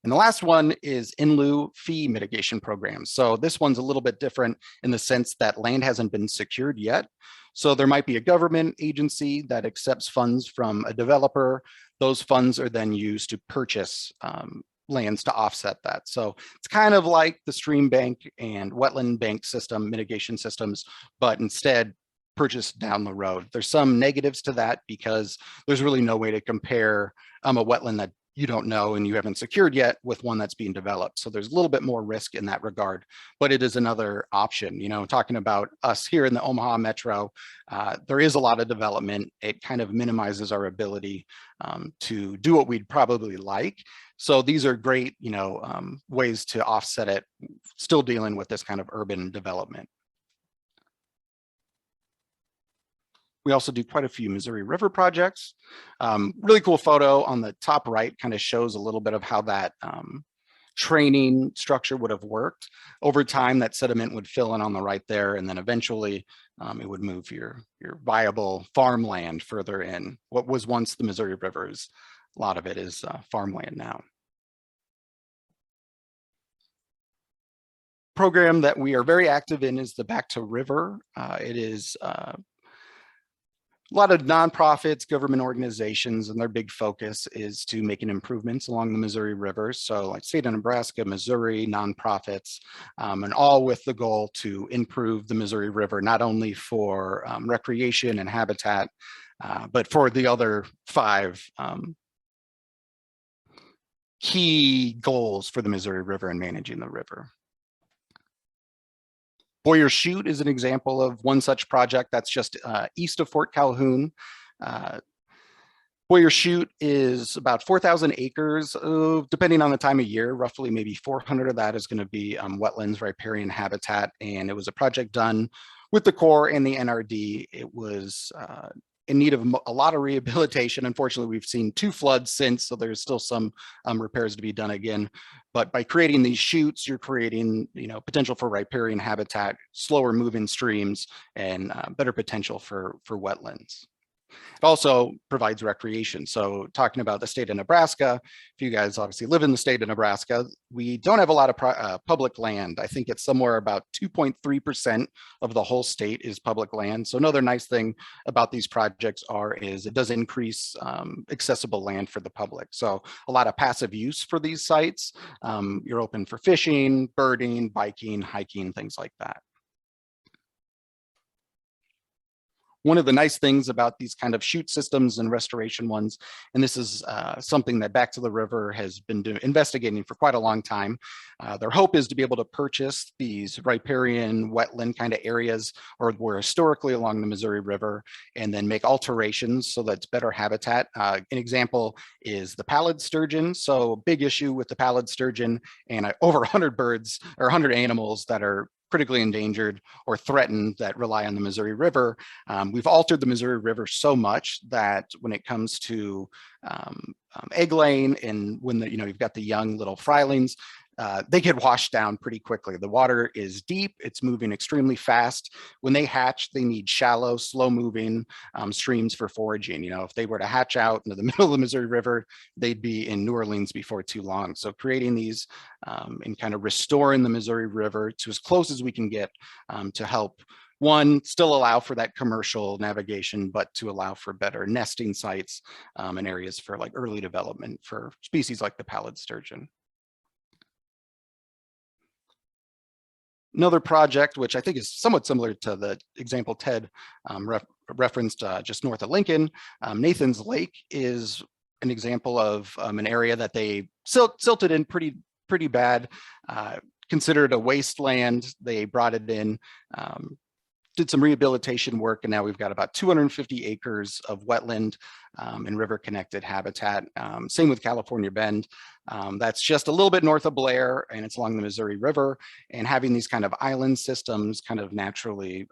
And the last one is In-Lieu fee mitigation programs. So this one's a little bit different in the sense that land hasn't been secured yet. So there might be a government agency that accepts funds from a developer. Those funds are then used to purchase lands to offset that. So it's kind of like the stream bank and wetland bank system mitigation systems, but instead purchased down the road. There's some negatives to that because there's really no way to compare a wetland that you don't know and you haven't secured yet with one that's being developed. So there's a little bit more risk in that regard, but it is another option. You know, talking about us here in the Omaha Metro, there is a lot of development. It kind of minimizes our ability to do what we'd probably like. So these are great, you know, ways to offset it, still dealing with this kind of urban development. We also do quite a few Missouri River projects. Really cool photo on the top right kind of shows a little bit of how that training structure would have worked. Over time, that sediment would fill in on the right there, and then eventually it would move your viable farmland further in. What was once the Missouri Rivers, a lot of it is farmland now. Program that we are very active in is the Back to River. It is a lot of nonprofits, government organizations, and their big focus is to making improvements along the Missouri River. So like state of Nebraska, Missouri, nonprofits, and all with the goal to improve the Missouri River, not only for recreation and habitat, but for the other 5 key goals for the Missouri River and managing the river. Chute is an example of one such project that's just east of Fort Calhoun. Chute is about 4,000 acres, depending on the time of year, roughly maybe 400 of that is going to be wetlands, riparian habitat. And it was a project done with the Corps and the NRD. It was in need of a lot of rehabilitation. Unfortunately, we've seen 2 floods since, so there's still some repairs to be done again. But by creating these chutes, you're creating, you know, potential for riparian habitat, slower moving streams, and better potential for wetlands. It also provides recreation. So talking about the state of Nebraska, if you guys obviously live in the state of Nebraska, we don't have a lot of public land. I think it's somewhere about 2.3% of the whole state is public land. So another nice thing about these projects is it does increase accessible land for the public. So a lot of passive use for these sites. You're open for fishing, birding, biking, hiking, things like that. One of the nice things about these kind of chute systems and restoration ones, and this is something that Back to the River has been investigating for quite a long time. Their hope is to be able to purchase these riparian wetland kind of areas or were historically along the Missouri River and then make alterations so that's better habitat. An example is the pallid sturgeon. So big issue with the pallid sturgeon and over 100 birds or 100 animals that are critically endangered or threatened that rely on the Missouri River. We've altered the Missouri River so much that when it comes to egg laying and when you've got the young little frylings, they get washed down pretty quickly. The water is deep, it's moving extremely fast. When they hatch, they need shallow, slow moving streams for foraging. If they were to hatch out into the middle of the Missouri River, they'd be in New Orleans before too long. So creating these and kind of restoring the Missouri River to as close as we can get to help, one, still allow for that commercial navigation, but to allow for better nesting sites and areas for like early development for species like the pallid sturgeon. Another project, which I think is somewhat similar to the example Ted referenced just north of Lincoln, Nathan's Lake is an example of an area that they silted in pretty bad, considered a wasteland. They brought it in, did some rehabilitation work, and now we've got about 250 acres of wetland and river connected habitat. Same with California Bend. That's just a little bit north of Blair, and it's along the Missouri River, and having these kind of island systems kind of naturally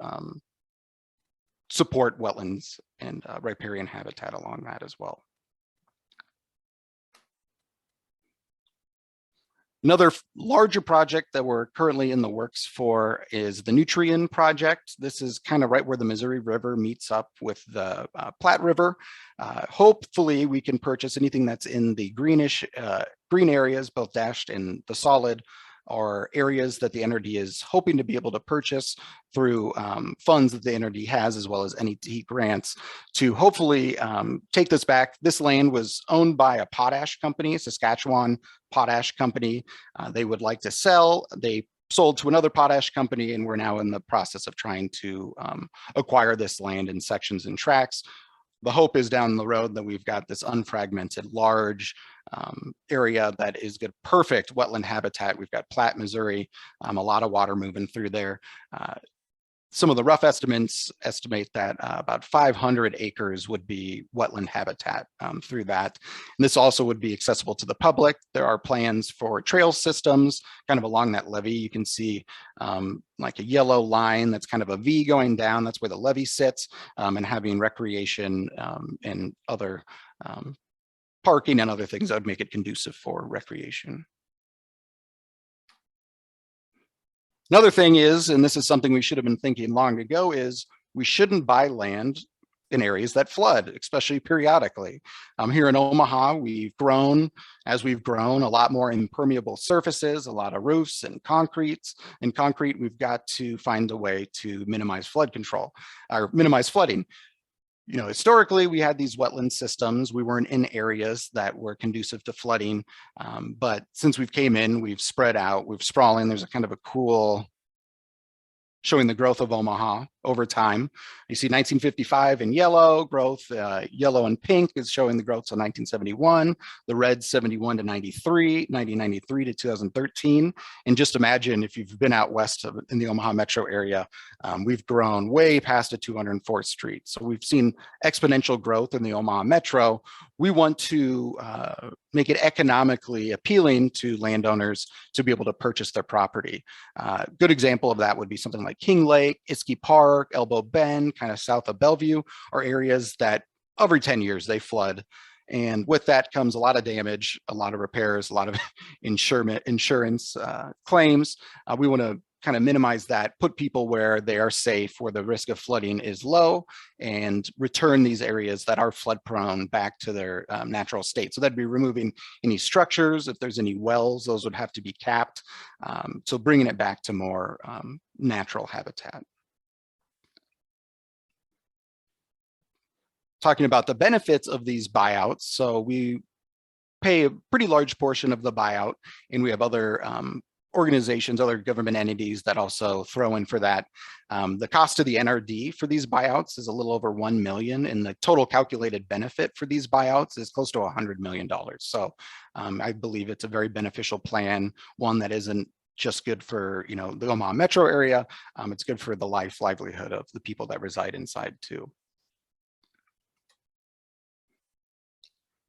support wetlands and riparian habitat along that as well. Another larger project that we're currently in the works for is the Nurtrien project. This is kind of right where the Missouri River meets up with the Platte River. Hopefully we can purchase anything that's in the greenish, green areas, both dashed and the solid, or areas that the NRD is hoping to be able to purchase through funds that the NRD has, as well as NET grants, to hopefully take this back. This land was owned by a potash company, Saskatchewan Potash Company. They would like to sell. They sold to another potash company, and we're now in the process of trying to acquire this land in sections and tracts. The hope is down the road that we've got this unfragmented, large area that is good, perfect wetland habitat. We've got Platte, Missouri, a lot of water moving through there. Some of the rough estimates estimate that about 500 acres would be wetland habitat through that. And this also would be accessible to the public. There are plans for trail systems kind of along that levee. You can see like a yellow line that's kind of a V going down. That's where the levee sits, and having recreation and other parking and other things that would make it conducive for recreation. Another thing is, and this is something we should have been thinking long ago, is we shouldn't buy land in areas that flood, especially periodically. Here in Omaha, we've grown, as we've grown, a lot more impermeable surfaces, a lot of roofs and concrete. In concrete, we've got to find a way to minimize flood control or minimize flooding. You know, historically, we had these wetland systems. We weren't in areas that were conducive to flooding. But since we've came in, we've spread out, we've sprawling. There's a kind of a cool showing the growth of Omaha over time. You see 1955 in yellow growth, yellow and pink is showing the growth of 1971, the red 71 to 93, 1993 to 2013. And just imagine if you've been out west in the Omaha metro area, we've grown way past the 204th Street. So we've seen exponential growth in the Omaha metro. We want to make it economically appealing to landowners to be able to purchase their property. Good example of that would be something like King Lake, Iskey Park, Elbow Bend, kind of south of Bellevue, are areas that every 10 years they flood. And with that comes a lot of damage, a lot of repairs, a lot of insurance claims. We want to kind of minimize that, put people where they are safe, where the risk of flooding is low, and return these areas that are flood prone back to their natural state. So that'd be removing any structures. If there's any wells, those would have to be capped. So bringing it back to more natural habitat. Talking about the benefits of these buyouts. So we pay a pretty large portion of the buyout, and we have other organizations, other government entities that also throw in for that. The cost to the NRD for these buyouts is a little over $1 million, and the total calculated benefit for these buyouts is close to $100 million. So I believe it's a very beneficial plan, one that isn't just good for, you know, the Omaha metro area. It's good for the livelihood of the people that reside inside too.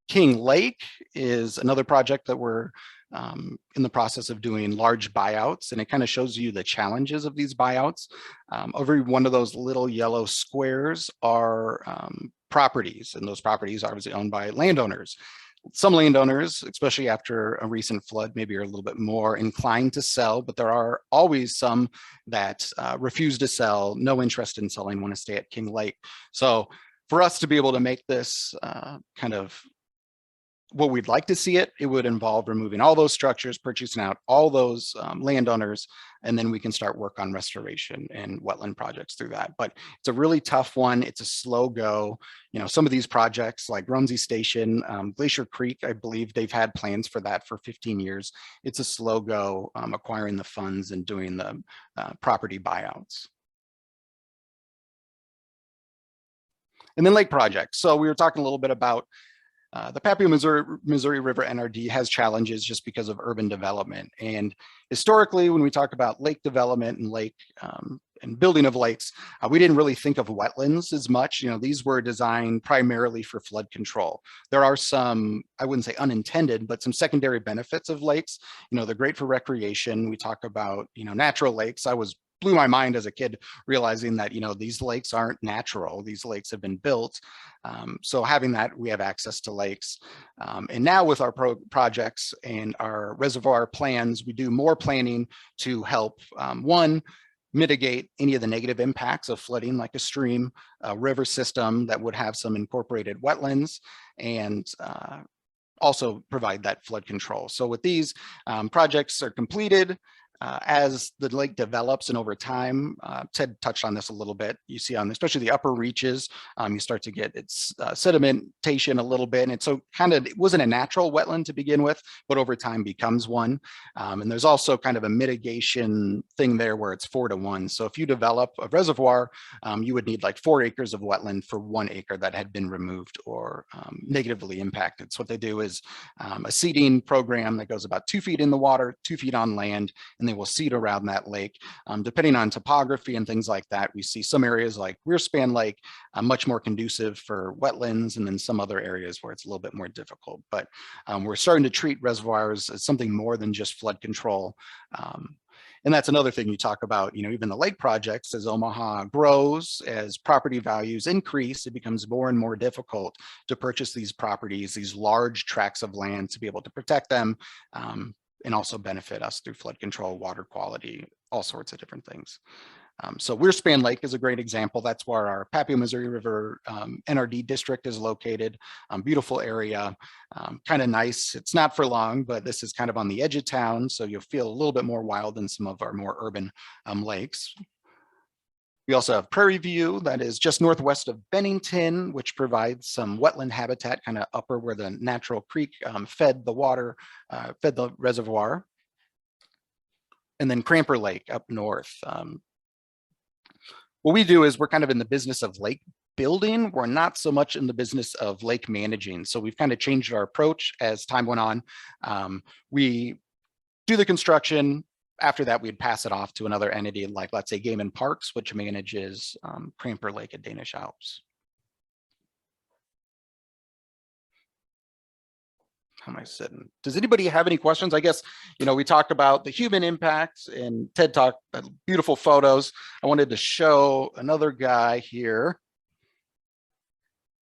King Lake is another project that we're in the process of doing large buyouts, and it kind of shows you the challenges of these buyouts. Every one of those little yellow squares are properties, and those properties are obviously owned by landowners. Some landowners, especially after a recent flood, maybe are a little bit more inclined to sell, but there are always some that refuse to sell, no interest in selling, want to stay at King Lake. So for us to be able to make this kind of what we'd like to see it would involve removing all those structures, purchasing out all those landowners, and then we can start work on restoration and wetland projects through that. But it's a really tough one. It's a slow go. You know, some of these projects like Rumsey Station, Glacier Creek, I believe they've had plans for that for 15 years. It's a slow go acquiring the funds and doing the property buyouts. And then lake projects. So we were talking a little bit about the Papio-Missouri River NRD has challenges just because of urban development. And historically, when we talk about lake development and lake and building of lakes, we didn't really think of wetlands as much. You know, these were designed primarily for flood control. There are some, I wouldn't say unintended, but some secondary benefits of lakes. You know, they're great for recreation. We talk about, you know, natural lakes. I was blew my mind as a kid, realizing that, you know, these lakes aren't natural. These lakes have been built. So having that, we have access to lakes. And now with our projects and our reservoir plans, we do more planning to help, one, mitigate any of the negative impacts of flooding, like a stream, a river system that would have some incorporated wetlands, and also provide that flood control. So with these projects are completed, as the lake develops and over time, Ted touched on this a little bit. You see on especially the upper reaches, you start to get its sedimentation a little bit. And it's so kind of, it wasn't a natural wetland to begin with, but over time becomes one. And there's also kind of a mitigation thing there where it's 4-to-1. So if you develop a reservoir, you would need like 4 acres of wetland for 1 acre that had been removed or negatively impacted. So what they do is a seeding program that goes about 2 feet in the water, 2 feet on land, and they will seed around that lake. Depending on topography and things like that, we see some areas like Wehrspann Lake much more conducive for wetlands, and then some other areas where it's a little bit more difficult. But we're starting to treat reservoirs as something more than just flood control. And that's another thing you talk about, you know, even the lake projects, as Omaha grows, as property values increase, it becomes more and more difficult to purchase these properties, these large tracts of land, to be able to protect them, and also benefit us through flood control, water quality, all sorts of different things. So Wehrspann Lake is a great example. That's where our Papio-Missouri River NRD district is located. Beautiful area, kind of nice. It's not for long, but this is kind of on the edge of town, so you'll feel a little bit more wild than some of our more urban lakes. We also have Prairie View, that is just northwest of Bennington, which provides some wetland habitat kind of upper where the natural creek fed the water, fed the reservoir. And then Cramper Lake up north. What we do is we're kind of in the business of lake building. We're not so much in the business of lake managing. So we've kind of changed our approach as time went on. We do the construction. After that, we'd pass it off to another entity, like let's say Game and Parks, which manages Cramper Lake at Danish Alps. How am I sitting? Does anybody have any questions? I guess, you know, we talked about the human impacts, and Ted talked beautiful photos. I wanted to show another guy here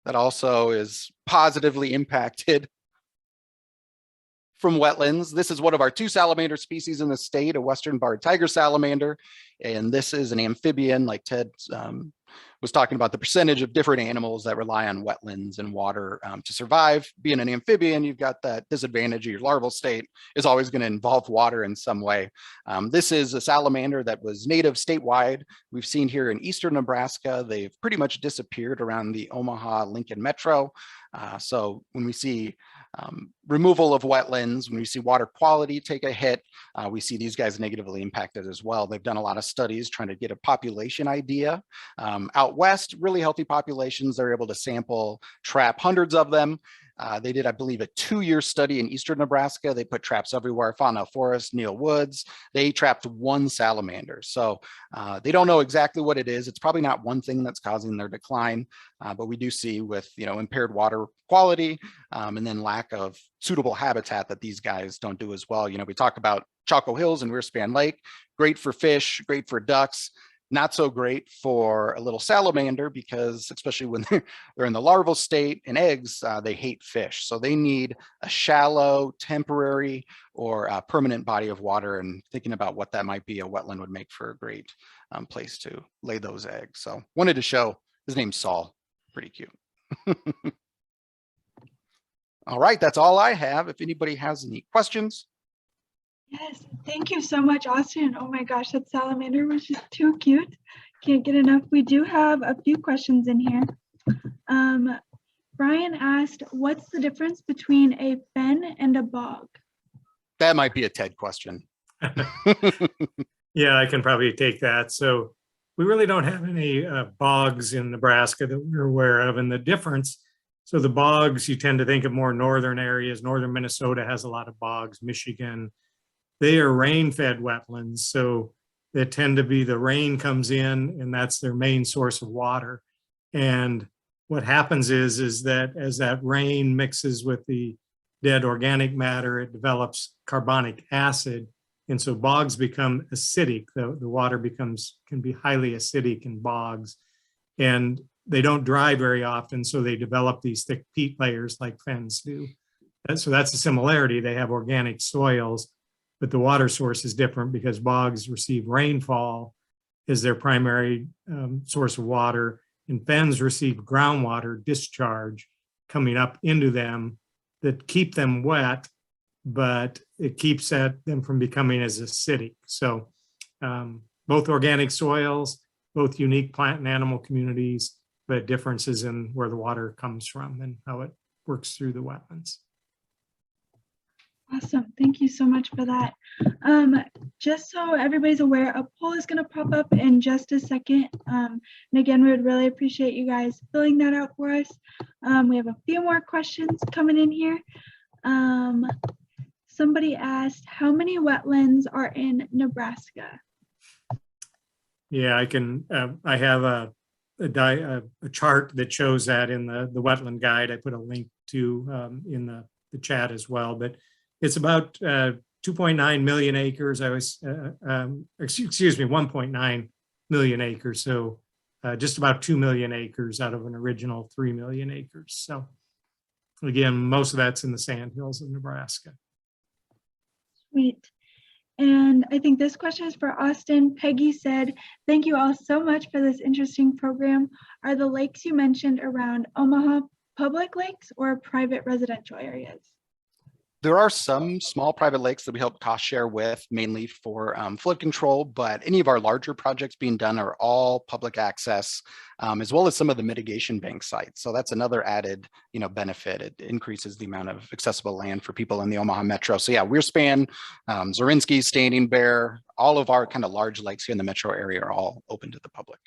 that also is positively impacted from wetlands. This is one of our 2 salamander species in the state, a western barred tiger salamander. And this is an amphibian, like Ted was talking about, the percentage of different animals that rely on wetlands and water to survive. Being an amphibian, you've got that disadvantage of your larval state is always going to involve water in some way. This is a salamander that was native statewide. We've seen here in eastern Nebraska. They've pretty much disappeared around the Omaha-Lincoln metro. So when we see removal of wetlands, when we see water quality take a hit, we see these guys negatively impacted as well. They've done a lot of studies trying to get a population idea. Out west, really healthy populations, they're able to sample, trap hundreds of them. They did, I believe, a 2-year study in eastern Nebraska. They put traps everywhere, Fauna Forest, Neil Woods. They trapped 1 salamander. So they don't know exactly what it is. It's probably not one thing that's causing their decline, but we do see with, you know, impaired water quality and then lack of suitable habitat that these guys don't do as well. You know, we talk about Chalco Hills and Wehrspann Lake, great for fish, great for ducks. Not so great for a little salamander, because especially when they're in the larval state and eggs, they hate fish. So they need a shallow, temporary, or a permanent body of water. And thinking about what that might be, a wetland would make for a great place to lay those eggs. So wanted to show, his name's Saul, pretty cute. All right, that's all I have. If anybody has any questions. Yes, thank you so much, Austen. Oh my gosh, that salamander was just too cute. Can't get enough. We do have a few questions in here. Brian asked, what's the difference between a fen and a bog? That might be a Ted question. Yeah, I can probably take that. So we really don't have any bogs in Nebraska that we're aware of. And the difference, so the bogs, you tend to think of more northern areas. Northern Minnesota has a lot of bogs, Michigan. They are rain-fed wetlands, so they tend to be, the rain comes in and that's their main source of water. And what happens is that as that rain mixes with the dead organic matter, it develops carbonic acid, And so bogs become acidic. The water can be highly acidic in bogs, and they don't dry very often. So they develop these thick peat layers like fens do. So that's a similarity. They have organic soils, but the water source is different because bogs receive rainfall as their primary source of water, and fens receive groundwater discharge coming up into them that keep them wet, but it keeps them from becoming as acidic. So both organic soils, both unique plant and animal communities, but differences in where the water comes from and how it works through the wetlands. Awesome. Thank you so much for that. Just so everybody's aware, a poll is going to pop up in just a second. And again, we would really appreciate you guys filling that out for us. We have a few more questions coming in here. Somebody asked, how many wetlands are in Nebraska? Yeah, I have a chart that shows that in the wetland guide. I put a link to in the chat as well, but it's about 2.9 million acres. Excuse me, 1.9 million acres. So just about 2 million acres out of an original 3 million acres. So again, most of that's in the sandhills of Nebraska. Sweet. And I think this question is for Austen. Peggy said, thank you all so much for this interesting program. Are the lakes you mentioned around Omaha public lakes or private residential areas? There are some small private lakes that we help cost share with, mainly for flood control, but any of our larger projects being done are all public access, as well as some of the mitigation bank sites. So that's another added, benefit. It increases the amount of accessible land for people in the Omaha metro. So yeah, Wehrspann, Zorinsky, Standing Bear, all of our kind of large lakes here in the metro area are all open to the public.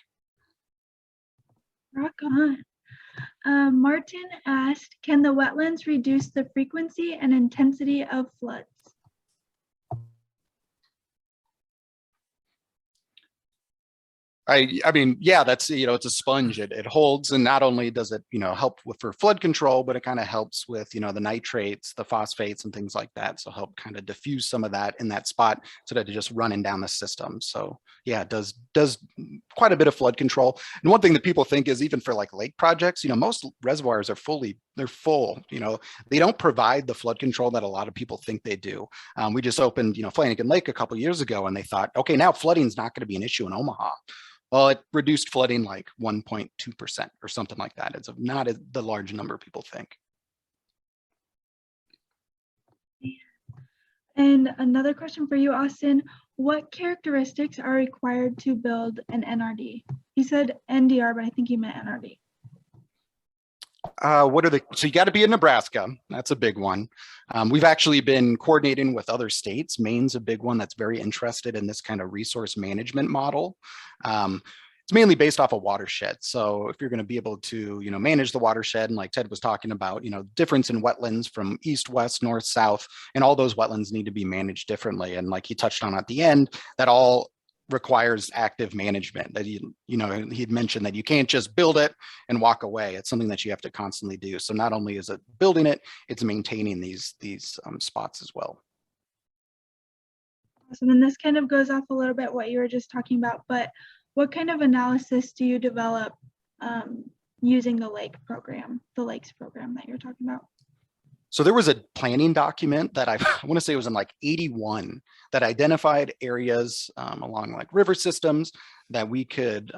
Rock on. Martin asked, can the wetlands reduce the frequency and intensity of floods? I mean, yeah, that's, it's a sponge. It holds, and not only does it, help for flood control, but it kind of helps with, the nitrates, the phosphates and things like that. So help kind of diffuse some of that in that spot so that it's just running down the system. So yeah, it does quite a bit of flood control. And one thing that people think is even for like lake projects, most reservoirs are they're full, they don't provide the flood control that a lot of people think they do. We just opened, Flanagan Lake a couple of years ago, and they thought, okay, now flooding is not going to be an issue in Omaha. Well, it reduced flooding like 1.2% or something like that. It's not the large number people think. And another question for you, Austen. What characteristics are required to build an NRD? He said NDR, but I think he meant NRD. So you got to be in Nebraska. That's a big one. We've actually been coordinating with other states. Maine's a big one that's very interested in this kind of resource management model. It's mainly based off a watershed. So if you're going to be able to, manage the watershed, and like Ted was talking about, difference in wetlands from east, west, north, south, and all those wetlands need to be managed differently. And like he touched on at the end, that all requires active management. That he'd mentioned that you can't just build it and walk away. It's something that you have to constantly do. So not only is it building it, it's maintaining these spots as well. Awesome. And this kind of goes off a little bit what you were just talking about, but what kind of analysis do you develop using the lakes program that you're talking about? So there was a planning document that I want to say it was in like 81 that identified areas along like river systems that we could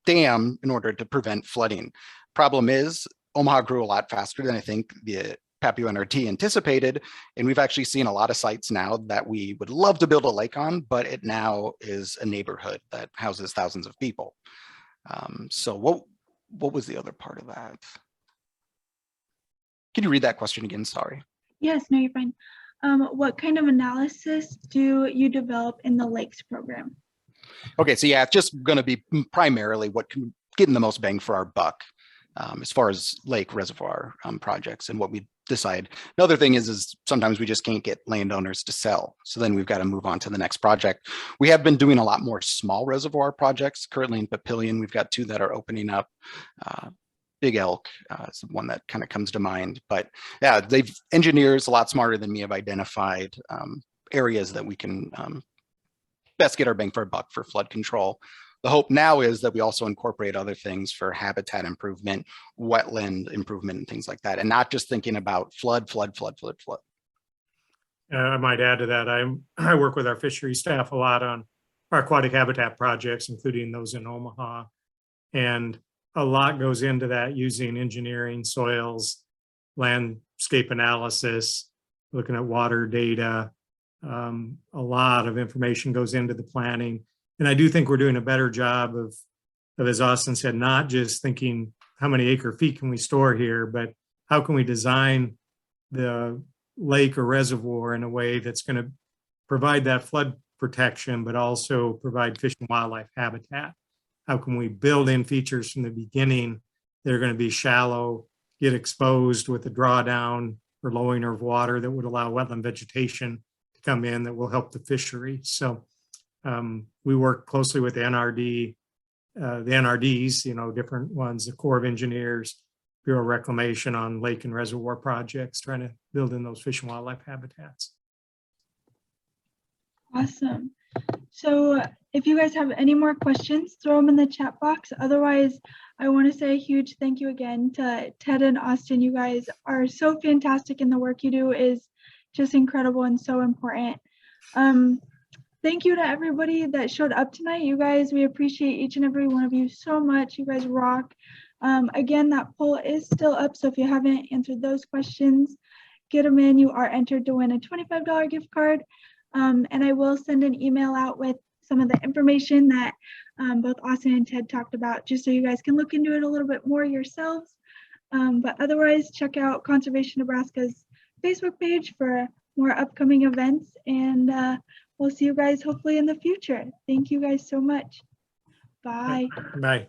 dam in order to prevent flooding. Problem is, Omaha grew a lot faster than I think the Papio-NRD anticipated, and we've actually seen a lot of sites now that we would love to build a lake on, but it now is a neighborhood that houses thousands of people. So what was the other part of that? Can you read that question again? Sorry. Yes, no, you're fine. What kind of analysis do you develop in the lakes program? Okay, so yeah, it's just going to be primarily what can getting the most bang for our buck as far as lake reservoir projects and what we decide. Another thing is sometimes we just can't get landowners to sell. So then we've got to move on to the next project. We have been doing a lot more small reservoir projects. Currently in Papillion, we've got 2 that are opening up. Big Elk is one that kind of comes to mind. But yeah, engineers a lot smarter than me have identified areas that we can best get our bang for our buck for flood control. The hope now is that we also incorporate other things for habitat improvement, wetland improvement, and things like that, and not just thinking about flood. I might add to that, I work with our fishery staff a lot on our aquatic habitat projects, including those in Omaha. And a lot goes into that using engineering, soils, landscape analysis, looking at water data. A lot of information goes into the planning. And I do think we're doing a better job of, as Austen said, not just thinking how many acre feet can we store here, but how can we design the lake or reservoir in a way that's going to provide that flood protection, but also provide fish and wildlife habitat. How can we build in features from the beginning that are going to be shallow, get exposed with the drawdown or lowering of water that would allow wetland vegetation to come in that will help the fishery. So we work closely with the NRD, the NRDs, you know, different ones, the Corps of Engineers, Bureau of Reclamation on lake and reservoir projects, trying to build in those fish and wildlife habitats. Awesome. So if you guys have any more questions, throw them in the chat box. Otherwise, I want to say a huge thank you again to Ted and Austen. You guys are so fantastic, and the work you do is just incredible and so important. Thank you to everybody that showed up tonight. You guys, we appreciate each and every one of you so much. You guys rock. Again, that poll is still up, so if you haven't answered those questions, get them in. You are entered to win a $25 gift card. And I will send an email out with some of the information that both Austen and Ted talked about, just so you guys can look into it a little bit more yourselves. But otherwise, check out Conservation Nebraska's Facebook page for more upcoming events, and we'll see you guys hopefully in the future. Thank you guys so much. Bye. Bye.